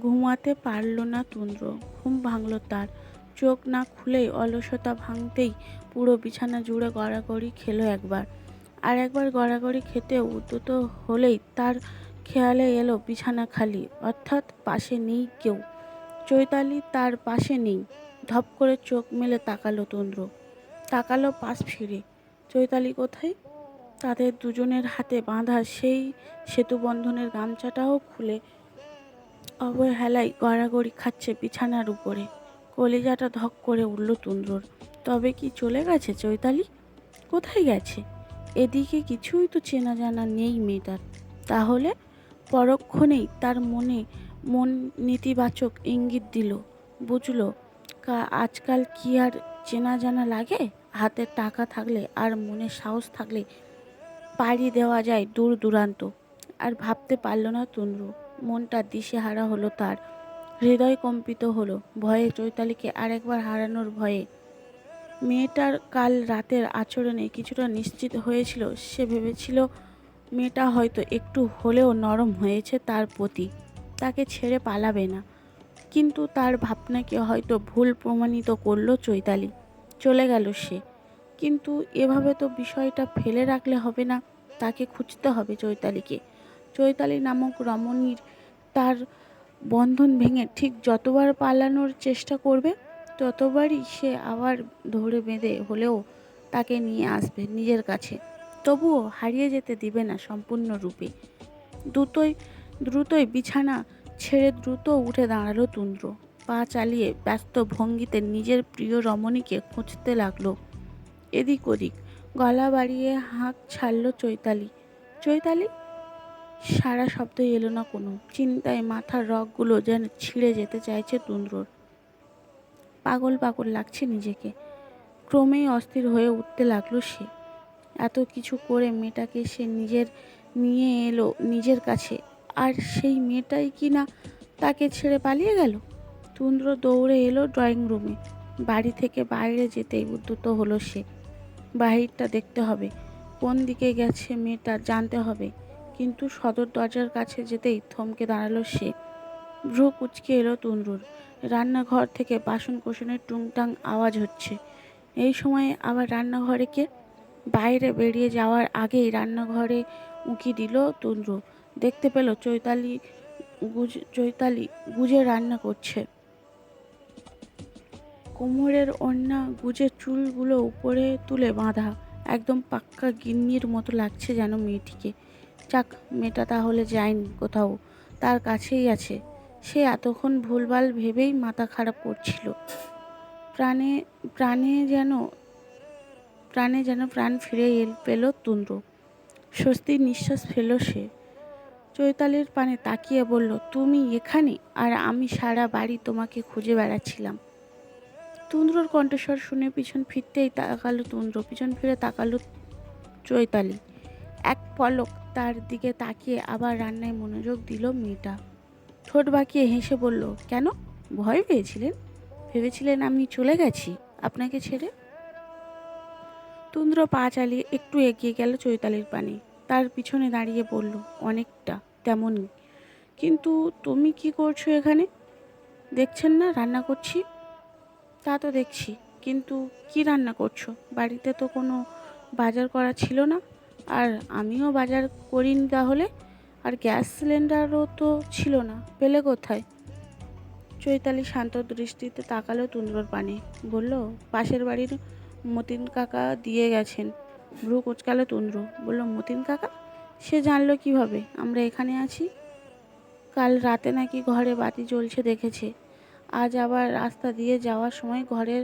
ঘুমাতে পারল না তুন্দ্র। ঘুম ভাঙল তার। চোখ না খুলেই অলসতা ভাঙতেই পুরো বিছানা জুড়ে গড়াগড়ি খেলো একবার। আর একবার গড়াগড়ি খেতে উদ্যত হলেই তার খেয়ালে এলো বিছানা খালি, অর্থাৎ পাশে নেই কেউ। চৈতালি তার পাশে নেই। ধপ করে চোখ মেলে তাকালো তুন্দ্র। তাকালো পাশ ফিরে। চৈতালি কোথায়? তাদের দুজনের হাতে বাঁধা সেই সেতুবন্ধনের গামছাটাও খুলে অবহেলায় গড়াগড়ি খাচ্ছে বিছানার উপরে। কলিজাটা ধক করে উঠল তুন্দ্রর। তবে কি চলে গেছে চৈতালি? কোথায় গেছে? এদিকে কিছুই তো চেনা জানা নেই মেয়েটার। তাহলে? পরক্ষণেই তার মন নেতিবাচক ইঙ্গিত দিল। বুঝল, আজকাল কি আর চেনা জানা লাগে? হাতে টাকা থাকলে আর মনে সাহস থাকলে পাড়ি দেওয়া যায় দূর দূরান্ত। আর ভাবতে পারল না তুন্দ্র। মনটা দিশেহারা হলো তার। হৃদয় কম্পিত হলো ভয়ে, চৈতালিকে আরেকবার হারানোর ভয়ে। মেয়েটার কাল রাতের আচরণে কিছুটা নিশ্চিত হয়েছিল। সে ভেবেছিল মেয়েটা হয়তো একটু হলেও নরম হয়েছে তার প্রতি, তাকে ছেড়ে পালাবে না। কিন্তু তার ভাবনাকে হয়তো ভুল প্রমাণিত করলো চৈতালি। চলে গেল সে। কিন্তু এভাবে তো বিষয়টা ফেলে রাখলে হবে না, তাকে খুঁজতে হবে চৈতালিকে। চৈতালি নামক রমণীর তার বন্ধন ভেঙে ঠিক যতবার পালানোর চেষ্টা করবে, ততবারই সে আবার ধরে বেঁধে হলেও তাকে নিয়ে আসবে নিজের কাছে। তবুও হারিয়ে যেতে দিবে না সম্পূর্ণরূপে। দ্রুতই দ্রুতই বিছানা ছেড়ে দ্রুত উঠে দাঁড়ালো তুন্দ্র। পা চালিয়ে ব্যস্ত ভঙ্গিতে নিজের প্রিয় রমণীকে খুঁজতে লাগলো এদিক ওদিক। গলা বাড়িয়ে হাঁক ছাড়ল চৈতালি। চৈতালি! সারা শব্দ এলো না কোনো। চিন্তায় মাথার রগগুলো যেন ছিঁড়ে যেতে চাইছে তুন্দ্রর। পাগল পাগল লাগছে নিজেকে। ক্রমেই অস্থির হয়ে উঠতে লাগলো সে। এত কিছু করে মেয়েটাকে সে নিয়ে এলো নিজের কাছে, আর সেই মেয়েটাই কি না তাকে ছেড়ে পালিয়ে গেল। তুন্দ্র দৌড়ে এলো ড্রয়িং রুমে। বাড়ি থেকে বাইরে যেতেই উদ্যত হলো সে। বাহিরটা দেখতে হবে, কোন দিকে গেছে মেয়েটা জানতে হবে। কিন্তু সদর দরজার কাছে যেতেই থমকে দাঁড়ালো সে। ভ্রু কুঁচকে এলো তুন্দ্রুর। রান্নাঘর থেকে বাসন কোসনের টুংটাং আওয়াজ হচ্ছে। এই সময়ে আবার রান্নাঘরে কে? বাইরে বেরিয়ে যাওয়ার আগেই রান্নাঘরে উঁকি দিল তুন্দ্র। দেখতে পেল চৈতালি গুজে রান্না করছে। কোমরের ওড়না গুজে চুলগুলো উপরে তুলে বাঁধা। একদম পাক্কা গিন্নির মতো লাগছে যেন মেয়েটিকে। যাক, মেয়েটা তাহলে যায়নি কোথাও, তার কাছেই আছে। সে এতক্ষণ ভুলভাল ভেবেই মাথা খারাপ করছিল। প্রাণে প্রাণে যেন প্রাণ ফিরে পেল তুন্দ্র। স্বস্তির নিঃশ্বাস ফেলল সে। চৈতালির পানে তাকিয়ে বলল, তুমি এখানে? আর আমি সারা বাড়ি তোমাকে খুঁজে বেড়াচ্ছিলাম। তুন্দ্রর কণ্ঠস্বর শুনে পিছন ফিরে তাকালো চৈতালি। এক পলক তার দিকে তাকিয়ে আবার রান্নায় মনোযোগ দিল মেয়েটা। ঠোঁট বাঁকিয়ে হেসে বলল, কেন, ভয় পেয়েছিলেন? ভেবেছিলেন আমি চলে গেছি আপনাকে ছেড়ে? তুন্দ্র পা চালিয়ে একটু এগিয়ে গেল চৈতালির পানে। তার পিছনে দাঁড়িয়ে বলল, অনেকটা তেমনই। কিন্তু তুমি কি করছো এখানে? দেখছেন না রান্না করছি? তা তো দেখছি, কিন্তু কি রান্না করছো? বাড়িতে তো কোনো বাজার করা ছিল না। আর আমিও বাজার করিনি তাহলে। আর গ্যাস সিলিন্ডারও তো ছিল না, পেলে কোথায়? চৈতালি শান্ত দৃষ্টিতে তাকালো তুন্দ্রর পানে। বলল, পাশের বাড়ির মতিন কাকা দিয়ে গেছেন। ভ্রু কুঁচকালো তুন্দ্র। বলল, মতিন কাকা? সে জানলো কিভাবে আমরা এখানে আছি? কাল রাতে নাকি ঘরে বাতি জ্বলছে দেখেছে। আজ আবার রাস্তা দিয়ে যাওয়ার সময় ঘরের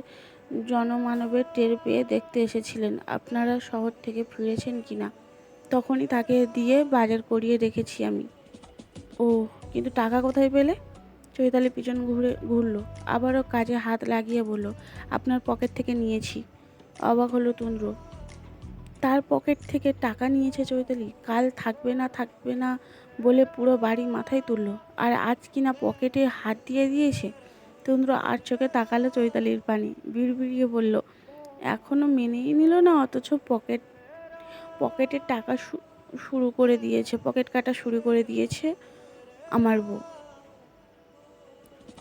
জনমানবের টের পেয়ে দেখতে এসেছিলেন আপনারা শহর থেকে ফিরেছেন কিনা। তখনই তাকে দিয়ে বাজার করিয়ে রেখেছি আমি। ও, কিন্তু টাকা কোথায় পেলে? চৈতালি পিছন ঘুরলো। আবারও কাজে হাত লাগিয়ে বলল, আপনার পকেট থেকে নিয়েছি। অবাক হলো তুন্দ্র। তার পকেট থেকে টাকা নিয়েছে চৈতালি? কাল থাকবে না বলে পুরো বাড়ি মাথায় তুলল, আর আজ কিনা পকেটে হাত দিয়ে দিয়েছে। তুন্দ্র আর চোখে তাকালো চৈতালির পানে। বিড়বিড়িয়ে বলল, এখনো মেনেই নিল না, অথচ পকেটের টাকা পকেট কাটা শুরু করে দিয়েছে আমার বউ।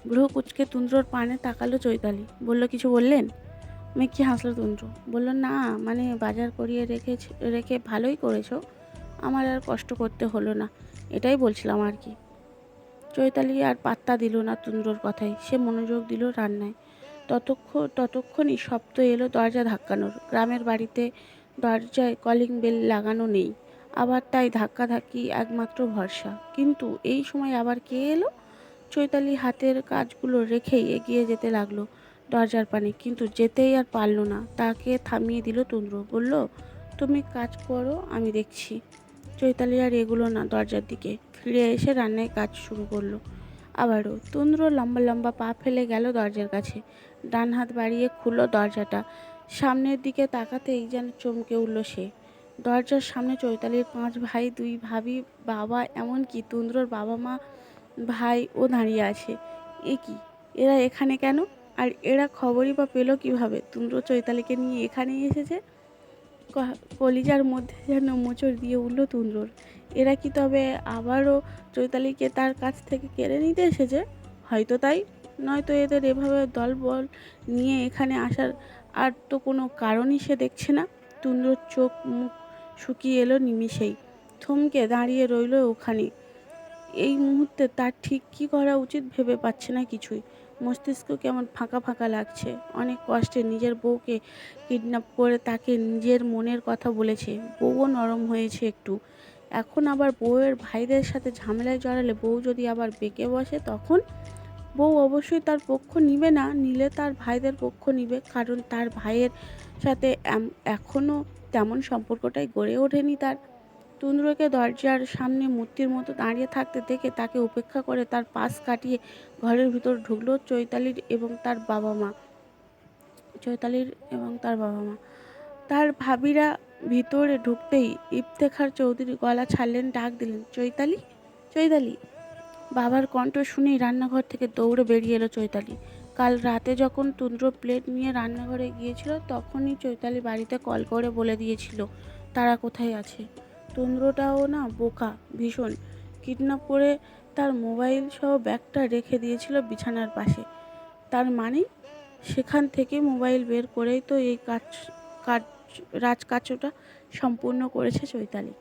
ভ্রু কুচকে তুন্দ্রর পানে তাকালো চৈতালি। বলল, কিছু বললেন? মেকি হাসলো তুন্দ্র। বলল, না মানে বাজার করিয়ে রেখে ভালোই করেছো, আমার আর কষ্ট করতে হলো না, এটাই বলছিলাম আর কি। চৈতালি আর পাত্তা দিল না তুন্দ্রর কথায়। সে মনোযোগ দিল রান্নায়। ততক্ষণই শব্দ এলো দরজা ধাক্কানোর। গ্রামের বাড়িতে দরজায় কলিং বেল লাগানো নেই, আবার তাই ধাক্কাধাক্কি একমাত্র ভরসা। কিন্তু এই সময় আবার কে এলো? চৈতালি হাতের কাজগুলো রেখেই এগিয়ে যেতে লাগলো দরজার পানে, কিন্তু যেতেই আর পারল না। তাকে থামিয়ে দিল তুন্দ্র। বলল, তুমি কাজ করো, আমি দেখছি। চৈতালি আর এগুলো না দরজার দিকে। ফিরে এসে রান্নায় কাজ শুরু করলো আবারও। তুন্দ্র লম্বা লম্বা পা ফেলে গেল দরজার কাছে। ডান হাত বাড়িয়ে খুলল দরজাটা। সামনের দিকে তাকাতেই যেন চমকে উঠল সে। দরজার সামনে চৈতালির 5 ভাই, 2 ভাবি, বাবা, এমনকি তুন্দ্রর বাবা মা ভাই ও দাঁড়িয়ে আছে। এ কি, এরা এখানে কেন? আর এরা খবরই বা পেল কিভাবে তুন্দ্র চৈতালিকে নিয়ে এখানেই এসেছে? কলিজার মধ্যে যেন মোচড় দিয়ে উঠল তুন্দ্রর। এরা কি তবে আবারও চৈতালিকে তার কাছ থেকে কেড়ে নিতে এসেছে? হয়তো তাই, নয়তো এদের এভাবে দলবল নিয়ে এখানে আসার আর তো কোনো কারণই সে দেখছে না। তুন্দ্রর চোখ মুখ শুকিয়ে এলো নিমিষেই, থমকে দাঁড়িয়ে রইল ওখানে। এই মুহূর্তে তার ঠিক কী করা উচিত ভেবে পাচ্ছে না কিছুই। মস্তিষ্ক কেমন ফাঁকা ফাঁকা লাগছে। অনেক কষ্টে নিজের বউকে কিডন্যাপ করে তাকে নিজের মনের কথা বলেছে। বউও নরম হয়েছে একটু। এখন আবার বউয়ের ভাইদের সাথে ঝামেলায় জড়ালে বউ যদি আবার বেঁকে বসে তখন? বউ অবশ্যই তার পক্ষ নিবে না, নিলে তার ভাইদের পক্ষ নিবে, কারণ তার ভাইয়ের সাথে এখনও তেমন সম্পর্কটাই গড়ে ওঠেনি তার। তুন্দ্রকে দরজার সামনে মূর্তির মতো দাঁড়িয়ে থাকতে দেখে তাকে উপেক্ষা করে তার পাশ কাটিয়ে ঘরের ভিতর ঢুকলো চৈতালির এবং তার বাবা মা। তার ভাবিরা ভিতরে ঢুকতেই ইফতেখার চৌধুরী গলা ছাড়লেন, ডাক দিলেন, চৈতালি, চৈতালি। বাবার কণ্ঠ শুনেই রান্নাঘর থেকে দৌড়ে বেরিয়ে এলো চৈতালি। কাল রাতে যখন তুন্দ্র প্লেট নিয়ে রান্নাঘরে গিয়েছিল তখনই চৈতালি বাড়িতে কল করে বলে দিয়েছিল তারা কোথায় আছে। তুন্দ্রটাও না বোকা ভীষণ, কিডন্যাপ করে তার মোবাইল সহ ব্যাগটা রেখে দিয়েছিল বিছানার পাশে। তার মানে সেখান থেকে মোবাইল বের করেই তো এই কাজ রাজকার্যটা সম্পূর্ণ করেছে চৈতালি।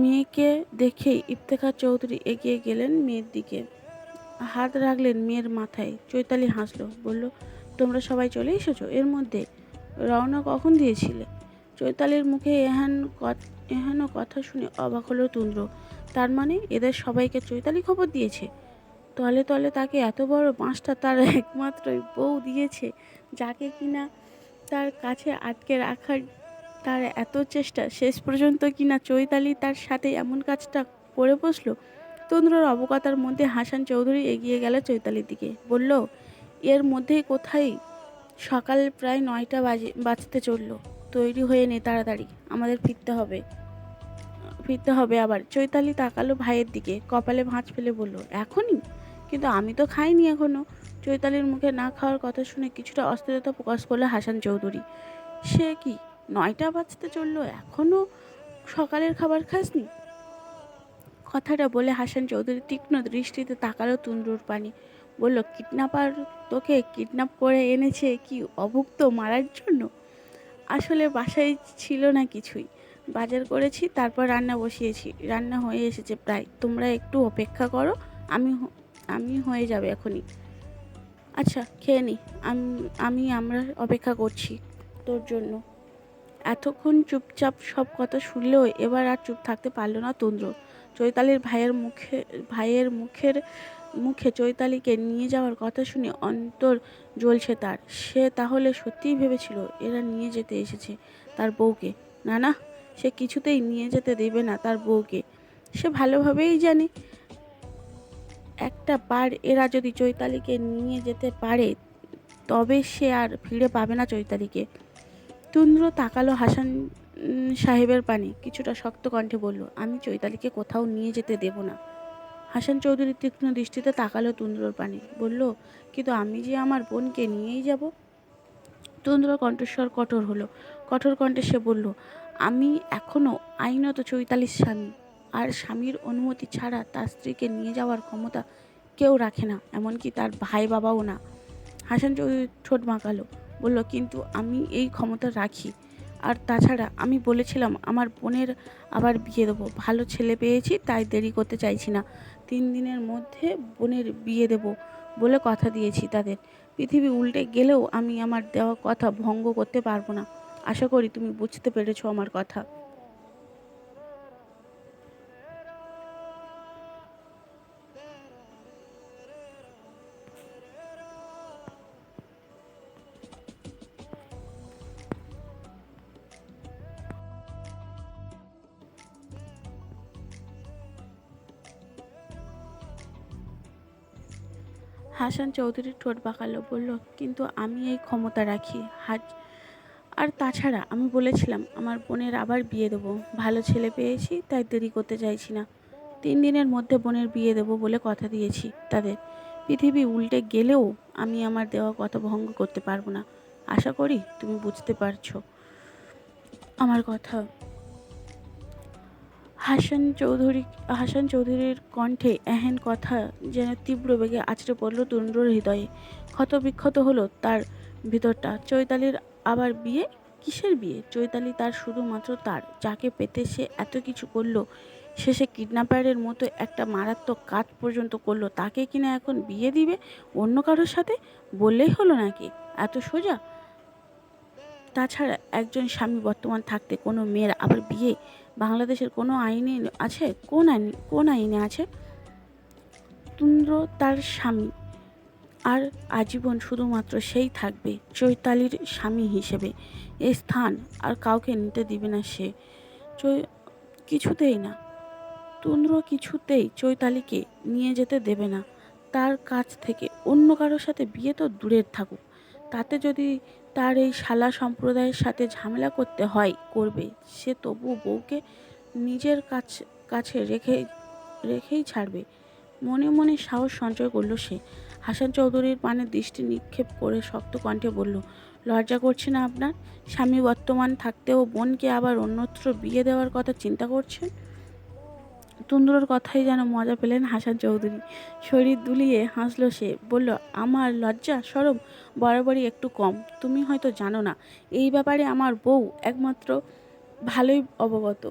মেয়েকে দেখেই ইফতেখার চৌধুরী এগিয়ে গেলেন মেয়ের দিকে, হাত রাখলেন মেয়ের মাথায়। চৈতালি হাসলো, বলল, তোমরা সবাই চলে এসেছো এর মধ্যে? রওনা কখন দিয়েছিলে? চৈতালির মুখে এহেন কথা শুনে অবাক হলো তুন্দ্র। তার মানে এদের সবাইকে চৈতালি খবর দিয়েছে? তলে তলে তাকে এত বড় বাঁশটা তার একমাত্রই বউ দিয়েছে, যাকে কিনা তার কাছে আটকে রাখার তার এত চেষ্টা, শেষ পর্যন্ত কিনা চৈতালি তার সাথে এমন কাজটা করে বসলো। তন্দ্রর অবগতার মধ্যে হাসান চৌধুরী এগিয়ে গেল চৈতালির দিকে, বলল, এর মধ্যেই কোথায়? সকাল প্রায় 9টা বাজতে চলল। তৈরি হয়ে নে তাড়াতাড়ি, আমাদের ফিরতে হবে আবার। চৈতালি তাকালো ভাইয়ের দিকে, কপালে ভাঁজ ফেলে বলল, এখনই? কিন্তু আমি তো খাইনি এখনো। চৈতালির মুখে না খাওয়ার কথা শুনে কিছুটা অস্থিরতা প্রকাশ করলো হাসান চৌধুরী। সে কি, 9টা বাজতে চললো, এখনো সকালের খাবার খাসনি? কথাটা বলে হাসান চৌধুরী তীক্ষ্ণ দৃষ্টিতে তাকালো তুন্দ্রুর পানি, বলল, কিডন্যাপার তোকে কিডন্যাপ করে এনেছে কি অভুক্ত মারার জন্য? আসলে বাসায় ছিল না কিছুই, বাজার করেছি, তারপর রান্না বসিয়েছি, রান্না হয়ে এসেছে প্রায়। তোমরা একটু অপেক্ষা করো, আমি আমি হয়ে যাবে এখনই। আচ্ছা খেয়ে নি, আমরা অপেক্ষা করছি তোর জন্য। এতক্ষণ চুপচাপ সব কথা শুনলেও এবার আর চুপ থাকতে পারল না তুন্দ্র। চৈতালির ভাইয়ের মুখে চৈতালিকে নিয়ে যাওয়ার কথা শুনে অন্তর জ্বলছে তার। সে তাহলে সত্যিই ভেবেছিল এরা নিয়ে যেতে এসেছে তার বউকে? না না, সে কিছুতেই নিয়ে যেতে দেবে না তার বউকে। সে ভালোভাবেই জানে একটা বার এরা যদি চৈতালিকে নিয়ে যেতে পারে তবে সে আর ফিরে পাবে না চৈতালিকে। তুন্দ্র তাকালো হাসান সাহেবের পানে, কিছুটা শক্ত কণ্ঠে বলল, আমি চৈতালিকে কোথাও নিয়ে যেতে দেব না। হাসান চৌধুরী তীক্ষ্ণ দৃষ্টিতে তাকালো তুন্দ্রর পানে, বলল, কিন্তু আমি যে আমার বোনকে নিয়েই যাব। তুন্দ্রর কণ্ঠস্বর কঠোর হলো। কঠোর কণ্ঠে সে বলল, আমি এখনো আইনত চৈতালির স্বামী, আর স্বামীর অনুমতি ছাড়া তার স্ত্রীকে নিয়ে যাওয়ার ক্ষমতা কেউ রাখে না, এমনকি তার ভাই বাবাও না। হাসান চৌধুরী ঠোঁট বাঁকালো, বলল, কিন্তু আমি এই ক্ষমতা রাখি। আর তাছাড়া আমি বলেছিলাম আমার বোনের আবার বিয়ে দেবো। ভালো ছেলে পেয়েছি, তাই দেরি করতে চাইছি না। 3 দিনের মধ্যে বোনের বিয়ে দেব বলে কথা দিয়েছি তাদের। পৃথিবী উল্টে গেলেও আমি আমার দেওয়া কথা ভঙ্গ করতে পারবো না। আশা করি তুমি বুঝতে পেরেছো আমার কথা। হাসান চৌধুরী ঠোঁট বাঁকালো, বলল, কিন্তু আমি এই ক্ষমতা রাখি। আর তাছাড়া আমি বলেছিলাম আমার বোনের আবার বিয়ে দেবো। ভালো ছেলে পেয়েছি, তাই দেরি করতে চাইছি না। 3 দিনের মধ্যে বোনের বিয়ে দেবো বলে কথা দিয়েছি তাদের। পৃথিবী উল্টে গেলেও আমি আমার দেওয়া কথা ভঙ্গ করতে পারবো না। আশা করি তুমি বুঝতে পারছো আমার কথা। হাসান চৌধুরীর কণ্ঠে এহেন কথা যেন তীব্র বেগে আছড়ে পড়ল তন্দ্রর হৃদয়ে। ক্ষতবিক্ষত হলো তার ভিতরটা। চৈতালির আবার বিয়ে? কিসের বিয়ে? চৈতালি তার, শুধুমাত্র তার, যাকে পেতে সে এত কিছু করলো, শেষে কিডন্যাপারের মতো একটা মারাত্মক কাজ পর্যন্ত করলো, তাকে কিনা এখন বিয়ে দিবে অন্য কারোর সাথে? বললেই হলো নাকি? এত সোজা? তাছাড়া একজন স্বামী বর্তমান থাকতে কোনো মেয়ের আবার বিয়ে বাংলাদেশের কোনো আইনে আছে? কোন আইনে আছে? তুন্দ্র তার স্বামী, আর আজীবন শুধুমাত্র সেই থাকবে চৈতালির স্বামী হিসেবে। এই স্থান আর কাউকে নিতে দিবে না সে। কিছুতেই না। তুন্দ্র কিছুতেই চৈতালিকে নিয়ে যেতে দেবে না তার কাছ থেকে। অন্য কারোর সাথে বিয়ে তো দূরের থাকুক, তাতে যদি তার এই শালা সম্প্রদায়ের সাথে ঝামেলা করতে হয় করবে। সে তবু বউকে নিজের কাছে রেখেই ছাড়বে। মনে মনে সাহস সঞ্চয় করল সে। হাসান চৌধুরীর পানে দৃষ্টি নিক্ষেপ করে শক্ত কণ্ঠে বলল, লজ্জা করছে না আপনার? স্বামী বর্তমান থাকতেও বোনকে আবার অন্যত্র বিয়ে দেওয়ার কথা চিন্তা করছেন? তুন্দ্রর কথাই যেন মজা পেলেন হাসান চৌধুরী। শরীর দুলিয়ে হাসল সে। বলল, আমার লজ্জা শরম বরাবরই একটু কম। তুমি হয়তো জানো না, এই ব্যাপারে আমার বউ একমাত্র ভালোই অবগত।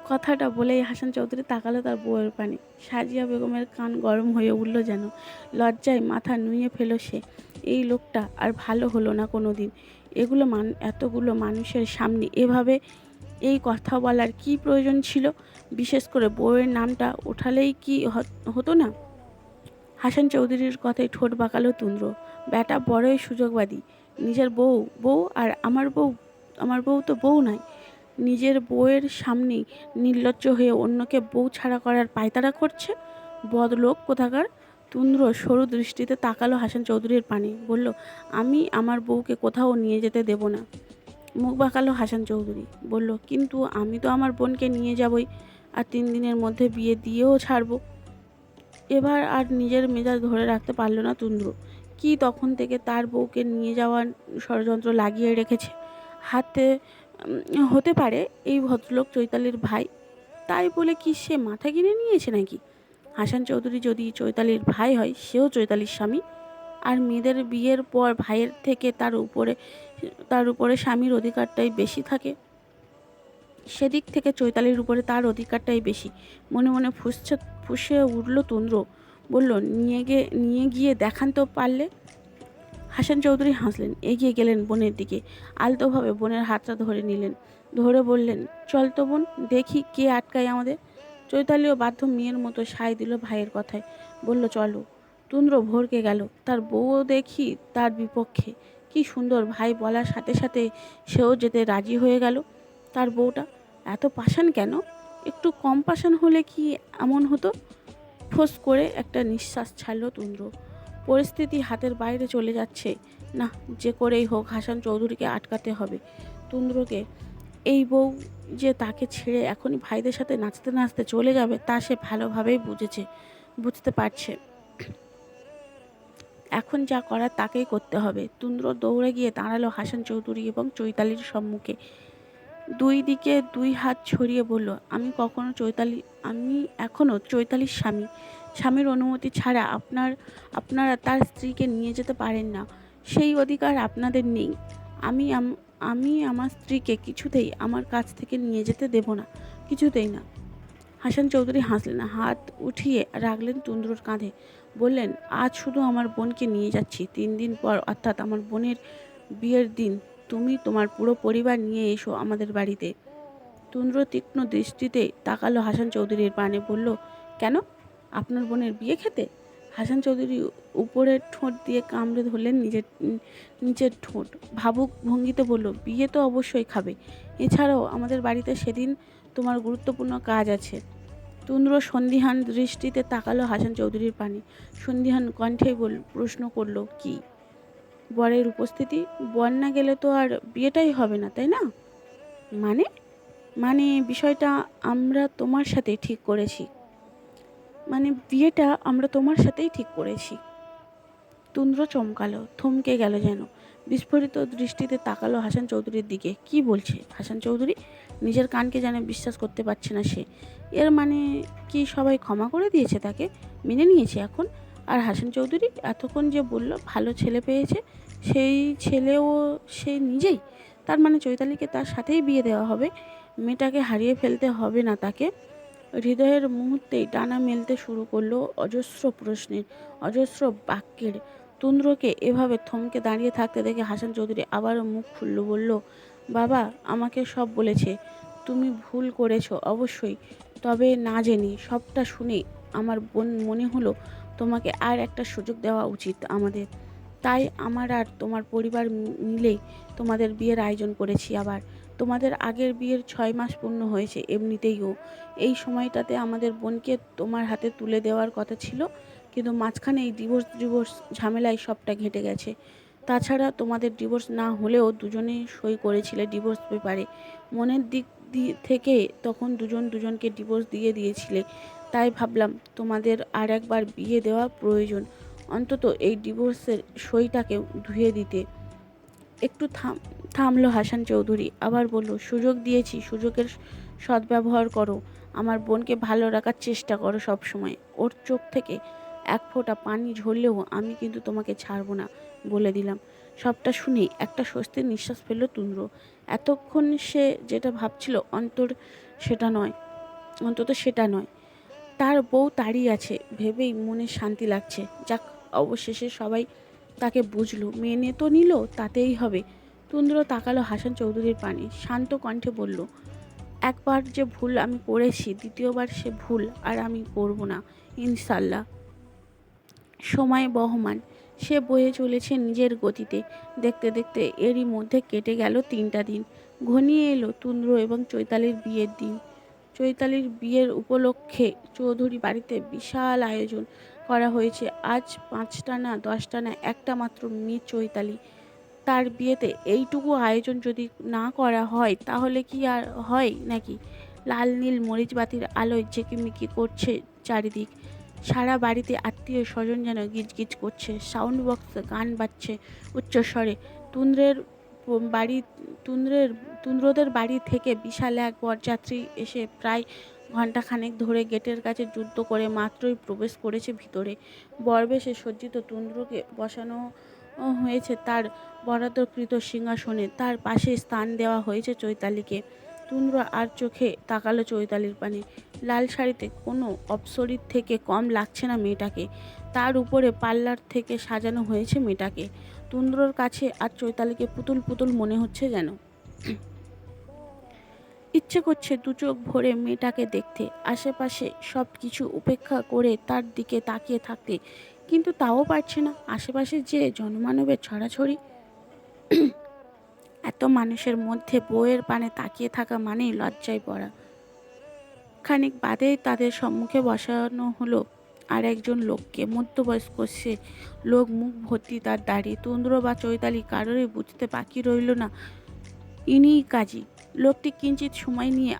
কথাটা বলেই হাসান চৌধুরী তাকালো তার বউয়ের পানে। সাজিয়া বেগমের কান গরম হয়ে উঠল যেন। লজ্জায় মাথা নুয়ে ফেল সে। এই লোকটা আর ভালো হলো না কোনো দিন। এতগুলো মানুষের সামনে এভাবে এই কথা বলার কি প্রয়োজন ছিল? বিশেষ করে বউয়ের নামটা ওঠালেই কি হতো না? হাসান চৌধুরীর কথায় ঠোঁট বাঁকালো তুন্দ্র। ব্যাটা বড়ই সুযোগবাদী। নিজের বউ আর আমার বউ তো বউ নয়। নিজের বউয়ের সামনেই নির্লজ্জ হয়ে অন্যকে বউ ছাড়া করার পায়তারা করছে। বদলোক কোথাকার। তুন্দ্র সরু দৃষ্টিতে তাকালো হাসান চৌধুরীর পানে। বলল, আমি আমার বউকে কোথাও নিয়ে যেতে দেব না। মুখ বাঁকালো হাসান চৌধুরী। বলল, কিন্তু আমি তো আমার বোনকে নিয়ে যাবই, আর 3 দিনের মধ্যে বিয়ে দিয়েও ছাড়বো। এবার আর নিজের মেজাজ ধরে রাখতে পারল না তুন্দ্র। কি তখন থেকে তার বউকে নিয়ে যাওয়ার ষড়যন্ত্র লাগিয়ে রেখেছে। হতে পারে এই ভদ্রলোক চৈতালির ভাই, তাই বলে কি সে মাথা কিনে নিয়েছে নাকি? হাসান চৌধুরী যদি চৈতালির ভাই হয়, সেও চৈতালির স্বামী। আর মেয়েদের বিয়ের পর ভাইয়ের থেকে তার উপরে স্বামীর অধিকারটাই বেশি থাকে। সেদিক থেকে চৈতালির উপরে তার অধিকারটাই বেশি। মনে মনে ফুঁসে উঠল তুন্দ্র। বলল, নিয়ে গিয়ে দেখান তো পারলে। হাসান চৌধুরী হাসলেন। এগিয়ে গেলেন বোনের দিকে। আলতোভাবে বোনের হাতটা ধরে নিলেন। ধরে বললেন, চল তো বোন, দেখি কে আটকায় আমাদের। চৈতালিও বাধ্য মেয়ের মতো সায় দিল ভাইয়ের কথায়। বলল, চলো। তুন্দ্র ভরকে গেল। তার বউও দেখি তার বিপক্ষে। কি সুন্দর! ভাই বলার সাথে সাথে সেও যেতে রাজি হয়ে গেল। তার বউটা এত পাষাণ কেন? একটু কম পাষাণ হলে কি এমন হতো? ফোঁস করে একটা নিঃশ্বাস ছাড়ল তুন্দ্র। পরিস্থিতি হাতের বাইরে চলে যাচ্ছে। না, যে করেই হোক হাসান চৌধুরীকে আটকাতে হবে। তুন্দ্রকে এই বউ যে তাকে ছেড়ে এখনই ভাইদের সাথে নাচতে নাচতে চলে যাবে, তা সে ভালোভাবেই বুঝতে পারছে। এখন যা করার তাকেই করতে হবে। তুন্দ্র দৌড়ে গিয়ে দাঁড়ালো হাসান চৌধুরী এবং চৈতালির সম্মুখে। দুই দিকে 2 হাত ছড়িয়ে বলল, আমি এখনো চৈতালির স্বামী। স্বামীর অনুমতি ছাড়া আপনারা তার স্ত্রীকে নিয়ে যেতে পারেন না। সেই অধিকার আপনাদের নেই। আমি আমার স্ত্রীকে কিছুতেই আমার কাছ থেকে নিয়ে যেতে দেব না, কিছুতেই না। হাসান চৌধুরী হাসলেন। হাত উঠিয়ে রাখলেন তুন্দ্রর কাঁধে। বললেন, আজ শুধু আমার বোনকে নিয়ে যাচ্ছি। 3 দিন পর, অর্থাৎ আমার বোনের বিয়ের দিন, তুমি তোমার পুরো পরিবার নিয়ে এসো আমাদের বাড়িতে। তুন্দ্র তীক্ষ্ণ দৃষ্টিতে তাকালো হাসান চৌধুরীর পানে। বলল, কেন? আপনার বোনের বিয়ে খেতে? হাসান চৌধুরী উপরের ঠোঁট দিয়ে কামড়ে ধরলেন নিচের ঠোঁট। ভাবুক ভঙ্গিতে বলল, বিয়ে তো অবশ্যই খাবে। এছাড়াও আমাদের বাড়িতে সেদিন তোমার গুরুত্বপূর্ণ কাজ আছে। তুন্দ্র সন্দিহান দৃষ্টিতে তাকালো হাসান চৌধুরীর পানে। সন্দিহান কণ্ঠেই প্রশ্ন করল, কি? বরের উপস্থিতি? বর না গেলে তো আর বিয়েটাই হবে না, তাই না? মানে? বিষয়টা আমরা তোমার সাথে ঠিক করেছি। মানে বিয়েটা আমরা তোমার সাথেই ঠিক করেছি। তুন্দ্র চমকালো, থমকে গেল যেন। বিস্ফোরিত দৃষ্টিতে তাকালো হাসান চৌধুরীর দিকে। কি বলছে হাসান চৌধুরী? নিজের কানকে যেন বিশ্বাস করতে পারছে না সে। এর মানে কি সবাই ক্ষমা করে দিয়েছে তাকে, মেনে নিয়েছে এখন? আর হাসান চৌধুরী এতক্ষণ যে বলল ভালো ছেলে পেয়েছে, সেই ছেলেও সে নিজেই? তার মানে চৈতালিকে তার সাথেই বিয়ে দেওয়া হবে? মেয়েটাকে হারিয়ে ফেলতে হবে না তাকে? হৃদয়ের মুহূর্তেই ডানা মেলতে শুরু করলো অজস্র প্রশ্নের, অজস্র বাক্যের। তুন্দ্রকে এভাবে থমকে দাঁড়িয়ে থাকতে দেখে হাসান চৌধুরী আবারও মুখ খুলল, বলল, বাবা আমাকে সব বলেছে। তুমি ভুল করেছো অবশ্যই, তবে না জেনে সবটা শুনে আমার বোন মনে হলো তোমাকে আর একটা সুযোগ দেওয়া উচিত আমাদের। তাই আমার আর তোমার পরিবার মিলেই তোমাদের বিয়ের আয়োজন করেছি আবার। তোমাদের আগের বিয়ের 6 মাস পূর্ণ হয়েছে এমনিতেইও। এই সময়টাতে আমাদের বোনকে তোমার হাতে তুলে দেওয়ার কথা ছিল, কিন্তু মাঝখানে এই ডিভোর্স ঝামেলায় সবটা ঘেঁটে গেছে। তাছাড়া তোমাদের ডিভোর্স না হলেও দুজনেই সই করেছিলে ডিভোর্স পেপারে। মনের দিক থেকে তখন দুজনকে ডিভোর্স দিয়ে দিয়েছিলে। তাই ভাবলাম তোমাদের আর একবার বিয়ে দেওয়া প্রয়োজন, অন্তত এই ডিভোর্সের সইটাকে ধুয়ে দিতে। একটু থামলো হাসান চৌধুরী, আবার বলল, সুযোগ দিয়েছি, সুযোগের সদ্ব্যবহার করো। আমার বোনকে ভালো রাখার চেষ্টা করো সব সময়। ওর চোখ থেকে এক ফোঁটা পানি ঝরলেও আমি কিন্তু তোমাকে ছাড়বো না, বলে দিলাম। সবটা শুনে একটা স্বস্তির নিঃশ্বাস ফেলল তুন্দ্র। এতক্ষণ সে যেটা ভাবছিল অন্তত সেটা নয়। তার বউ তাড়ি আছে ভেবেই মনে শান্তি লাগছে। যাক, অবশেষে সবাই তাকে বুঝলো, মেনে তো নিল, তাতেই হবে। তুন্দ্র তাকালো হাসান চৌধুরীর পানে, শান্ত কণ্ঠে বলল, একবার যে ভুল আমি করেছি, দ্বিতীয়বার সে ভুল আর আমি করব না, ইনশাল্লাহ। সময় বহমান, সে বয়ে চলেছে নিজের গতিতে। দেখতে দেখতে এরই মধ্যে কেটে গেল 3টা দিন। ঘনিয়ে এলো তুন্দ্র এবং চৈতালির বিয়ের দিন। চৈতালির বিয়ের উপলক্ষে চৌধুরী বাড়িতে বিশাল আয়োজন করা হয়েছে। আজ 5টা না 10টা না, একটা মাত্র মেয়ে চৈতালি। তার বিয়েতে এইটুকু আয়োজন যদি না করা হয় তাহলে কি আর হয় নাকি? লাল নীল মরিচবাতির আলোয় ঝিকিমিকি করছে চারিদিক। সারা বাড়িতে আত্মীয় স্বজন যেন গিজগিজ করছে। সাউন্ড বক্সে গান বাজছে উচ্চস্বরে। তুন্দ্রের বাড়ি তুন্দ্রের তুন্দ্রদের বাড়ি থেকে বিশাল এক বরযাত্রী এসে প্রায় ঘণ্টাখানেক ধরে গেটের কাছে যুদ্ধ করে মাত্রই প্রবেশ করেছে ভিতরে। বরবেশে সজ্জিত তুন্দ্রকে বসানো হয়েছে তার বরাদ্দকৃত সিংহাসনে। তার পাশে স্থান দেওয়া হয়েছে চৈতালিকে। তুন্দ্র আর চোখে তাকালো চৈতালির পানে। লাল শাড়িতে কোনো অপ্সরীর থেকে কম লাগছে না মেয়েটাকে। তার উপরে পার্লার থেকে সাজানো হয়েছে মেয়েটাকে। তুন্দ্রর কাছে আর চৈতালিকে পুতুল পুতুল মনে হচ্ছে যেন। ইচ্ছে করছে দু চোখ ভরে মেয়েটাকে দেখতে, আশেপাশে সব কিছু উপেক্ষা করে তার দিকে তাকিয়ে থাকতে, কিন্তু তাও পারছে না। আশেপাশে যে জনমানবের ছড়াছড়ি, এত মানুষের মধ্যে বউয়ের পানে তাকিয়ে থাকা মানেই লজ্জায় পড়া। খানিক বাদেই তাদের সম্মুখে বসানো হলো আর একজন লোককে। মধ্যবয়স্ক সে লোক, মুখ ভর্তি তার দাড়ি। তুন্দ্র বা চৈতালি কারোরই বুঝতে বাকি রইল না ইনিই কাজী। লোকটি কিঞ্চিত সময় নিয়ে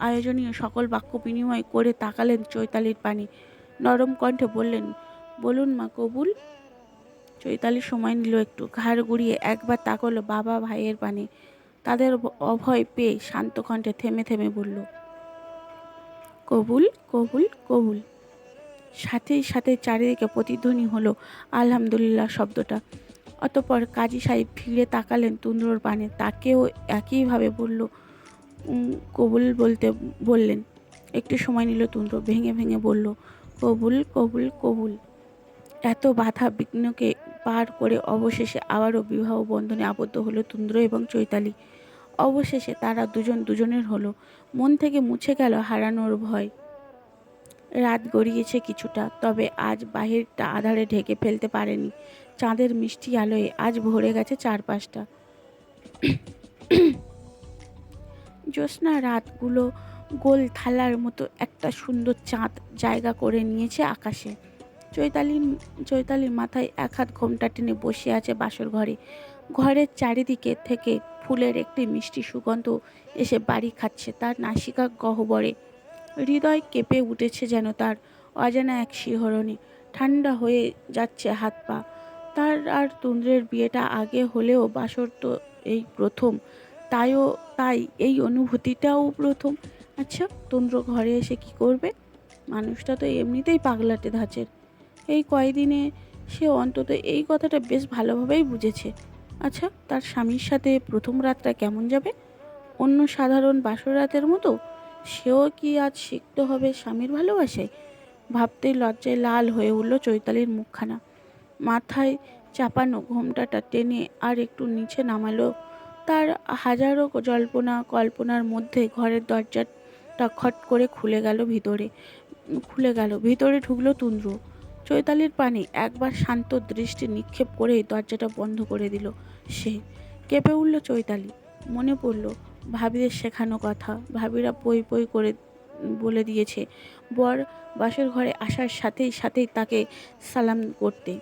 আয়োজনীয় সকল বাক্য বিনিময় করে তাকালেন চৈতালির পানে। নরম কণ্ঠে বললেন, বলুন মা কবুল। চৈতালি সময় নিল একটু, ঘাড় ঘুরিয়ে একবার তাকালো বাবা ভাইয়ের পানে। তাদের অভয় পেয়ে শান্ত কণ্ঠে থেমে থেমে বলল, কবুল কবুল কবুল। সাথে সাথে চারিদিকে প্রতিধ্বনি হলো আলহামদুলিল্লাহ শব্দটা। অতঃপর কাজী সাহেব ফিরে তাকালেন তুন্দ্রর পানে, তাকেও একইভাবে কবুল বললেন। একটু সময় নিল তুন্দ্র, ভেঙে ভেঙে বলল, কবুল কবুল কবুল। এত বাধা বিঘ্নকে পার করে অবশেষে আবারও বিবাহ বন্ধনে আবদ্ধ হলো তুন্দ্র এবং চৈতালি। অবশেষে তারা দুজনের হলো। মন থেকে মুছে গেল হারানোর ভয়। রাত গড়িয়েছে কিছুটা, তবে আজ বাহিরটা আঁধারে ঢেকে ফেলতে পারেনি। চাঁদের মিষ্টি আলোয় আজ ভরে গেছে চারপাশটা। জ্যোৎস্না রাতগুলো গোল থালার মতো একটা সুন্দর চাঁদ জায়গা করে নিয়েছে আকাশে। চৈতালির মাথায় এক হাত ঘোমটা টেনে বসে আছে বাসর ঘরে। ঘরের চারিদিকে থেকে ফুলের একটি মিষ্টি সুগন্ধ এসে বাড়ি খাচ্ছে তার নাসিকা গহ্বরে। হৃদয় কেঁপে উঠেছে যেন তার। অজানা এক শিহরণে ঠান্ডা হয়ে যাচ্ছে হাত পা। তার আর তুন্দ্রের বিয়েটা আগে হলেও বাসর তো এই প্রথম। তাইও তাই এই অনুভূতিটাও প্রথম। আচ্ছা, তুন্দ্র ঘরে এসে কি করবে? মানুষটা তো এমনিতেই পাগলাটে ধাঁচের। এই কয়দিনে সে অন্তত এই কথাটা বেশ ভালোভাবেই বুঝেছে। আচ্ছা, তার স্বামীর সাথে প্রথম রাতটা কেমন যাবে? অন্য সাধারণ বাসর রাতের মতো? সেও কি আজ শিখতে হবে স্বামীর ভালোবাসায়? ভাবতেই লজ্জায় লাল হয়ে উঠল চৈতালির মুখখানা। মাথায় চাপানো ঘোমটাটা টেনে আর একটু নিচে নামালো। তার হাজারো জল্পনা কল্পনার মধ্যে ঘরের দরজাটা খট করে ভিতরে ঢুকলো তুন্দ্র। চৈতালির পানে একবার শান্ত দৃষ্টি নিক্ষেপ করেই দরজাটা বন্ধ করে দিল সে। কেঁপে উঠল চৈতালি। মনে পড়ল ভাবিদের শেখানো কথা। ভাবিরা পই পই করে বলে দিয়েছে বর বাসর ঘরে আসার সাথেই তাকে সালাম করতে।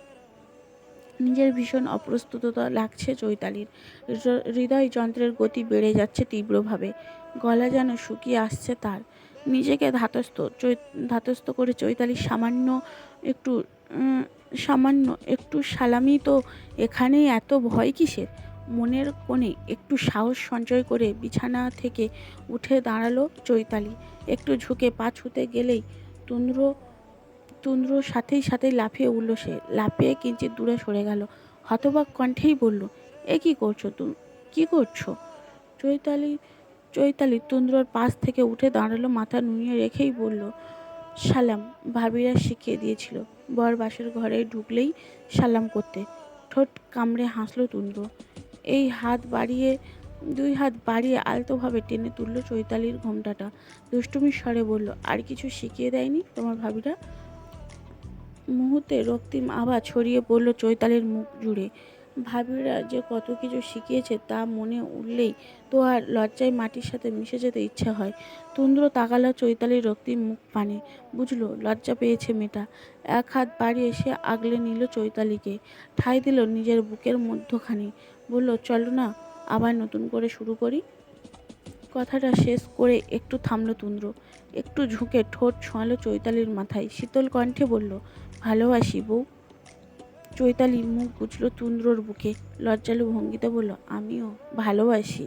নিজের ভীষণ অপ্রস্তুততা লাগছে চৈতালির। হৃদয় যন্ত্রের গতি বেড়ে যাচ্ছে তীব্রভাবে। গলা যেন শুকিয়ে আসছে তার। নিজেকে ধাতস্থ করে চৈতালি একটু সামান্য একটু সালামি তো, এখানেই এত ভয় কিসের? মনের কোণে একটু সাহস সঞ্চয় করে বিছানা থেকে উঠে দাঁড়ালো চৈতালি। একটু ঝুঁকে পা ছুঁতে গেলেই তুন্দ্র তুন্দ্রর সাথেই লাফিয়ে উঠল সে। লাফিয়ে কিঞ্চিত দূরে সরে গেল। হতবাক কণ্ঠেই বলল, এ কি করছো তুমি? কি করছো? চৈতালি চৈতালি তুন্দ্রর পাশ থেকে উঠে দাঁড়ালো, মাথা নুইয়ে রেখেই বলল, সালাম। ভাবিরা শিখিয়ে দিয়েছিল বর বাসর ঘরে ঢুকলেই সালাম করতে। ঠোঁট কামড়ে হাসল তুন্দ্র। দুই হাত বাড়িয়ে আলতোভাবে টেনে তুলল চৈতালির ঘোমটাটা। দুষ্টুমির স্বরে বলল, আর কিছু শিখিয়ে দেয়নি তোমার ভাবিরা? মুহূর্তে রক্তিম আভা ছড়িয়ে পড়ল চৈতালির মুখ জুড়ে। ভাবিরা যে কত কিছু শিখিয়েছে তা মনে উঠলেই তো আর লজ্জায় মাটির সাথে মিশে যেতে ইচ্ছে হয়। তুন্দ্র তাকালো চৈতালির রক্তিম মুখ পানে। বুঝলো লজ্জা পেয়েছে মেয়েটা। এক হাত বাড়িয়ে সে আগলে নিল চৈতালিকে, ঠাঁই দিল নিজের বুকের মধ্যখানে। বলল, চলো না আবার নতুন করে শুরু করি। কথাটা শেষ করে একটু থামল তুন্দ্র। একটু ঝুঁকে ঠোঁট ছোঁয়ালো চৈতালির মাথায়। শীতল কণ্ঠে বলল, ভালোবাসি বউ। চৈতালি মুখ গুজল তুন্দ্রর বুকে। লজ্জালু ভঙ্গিতে বলল, আমিও ভালোবাসি।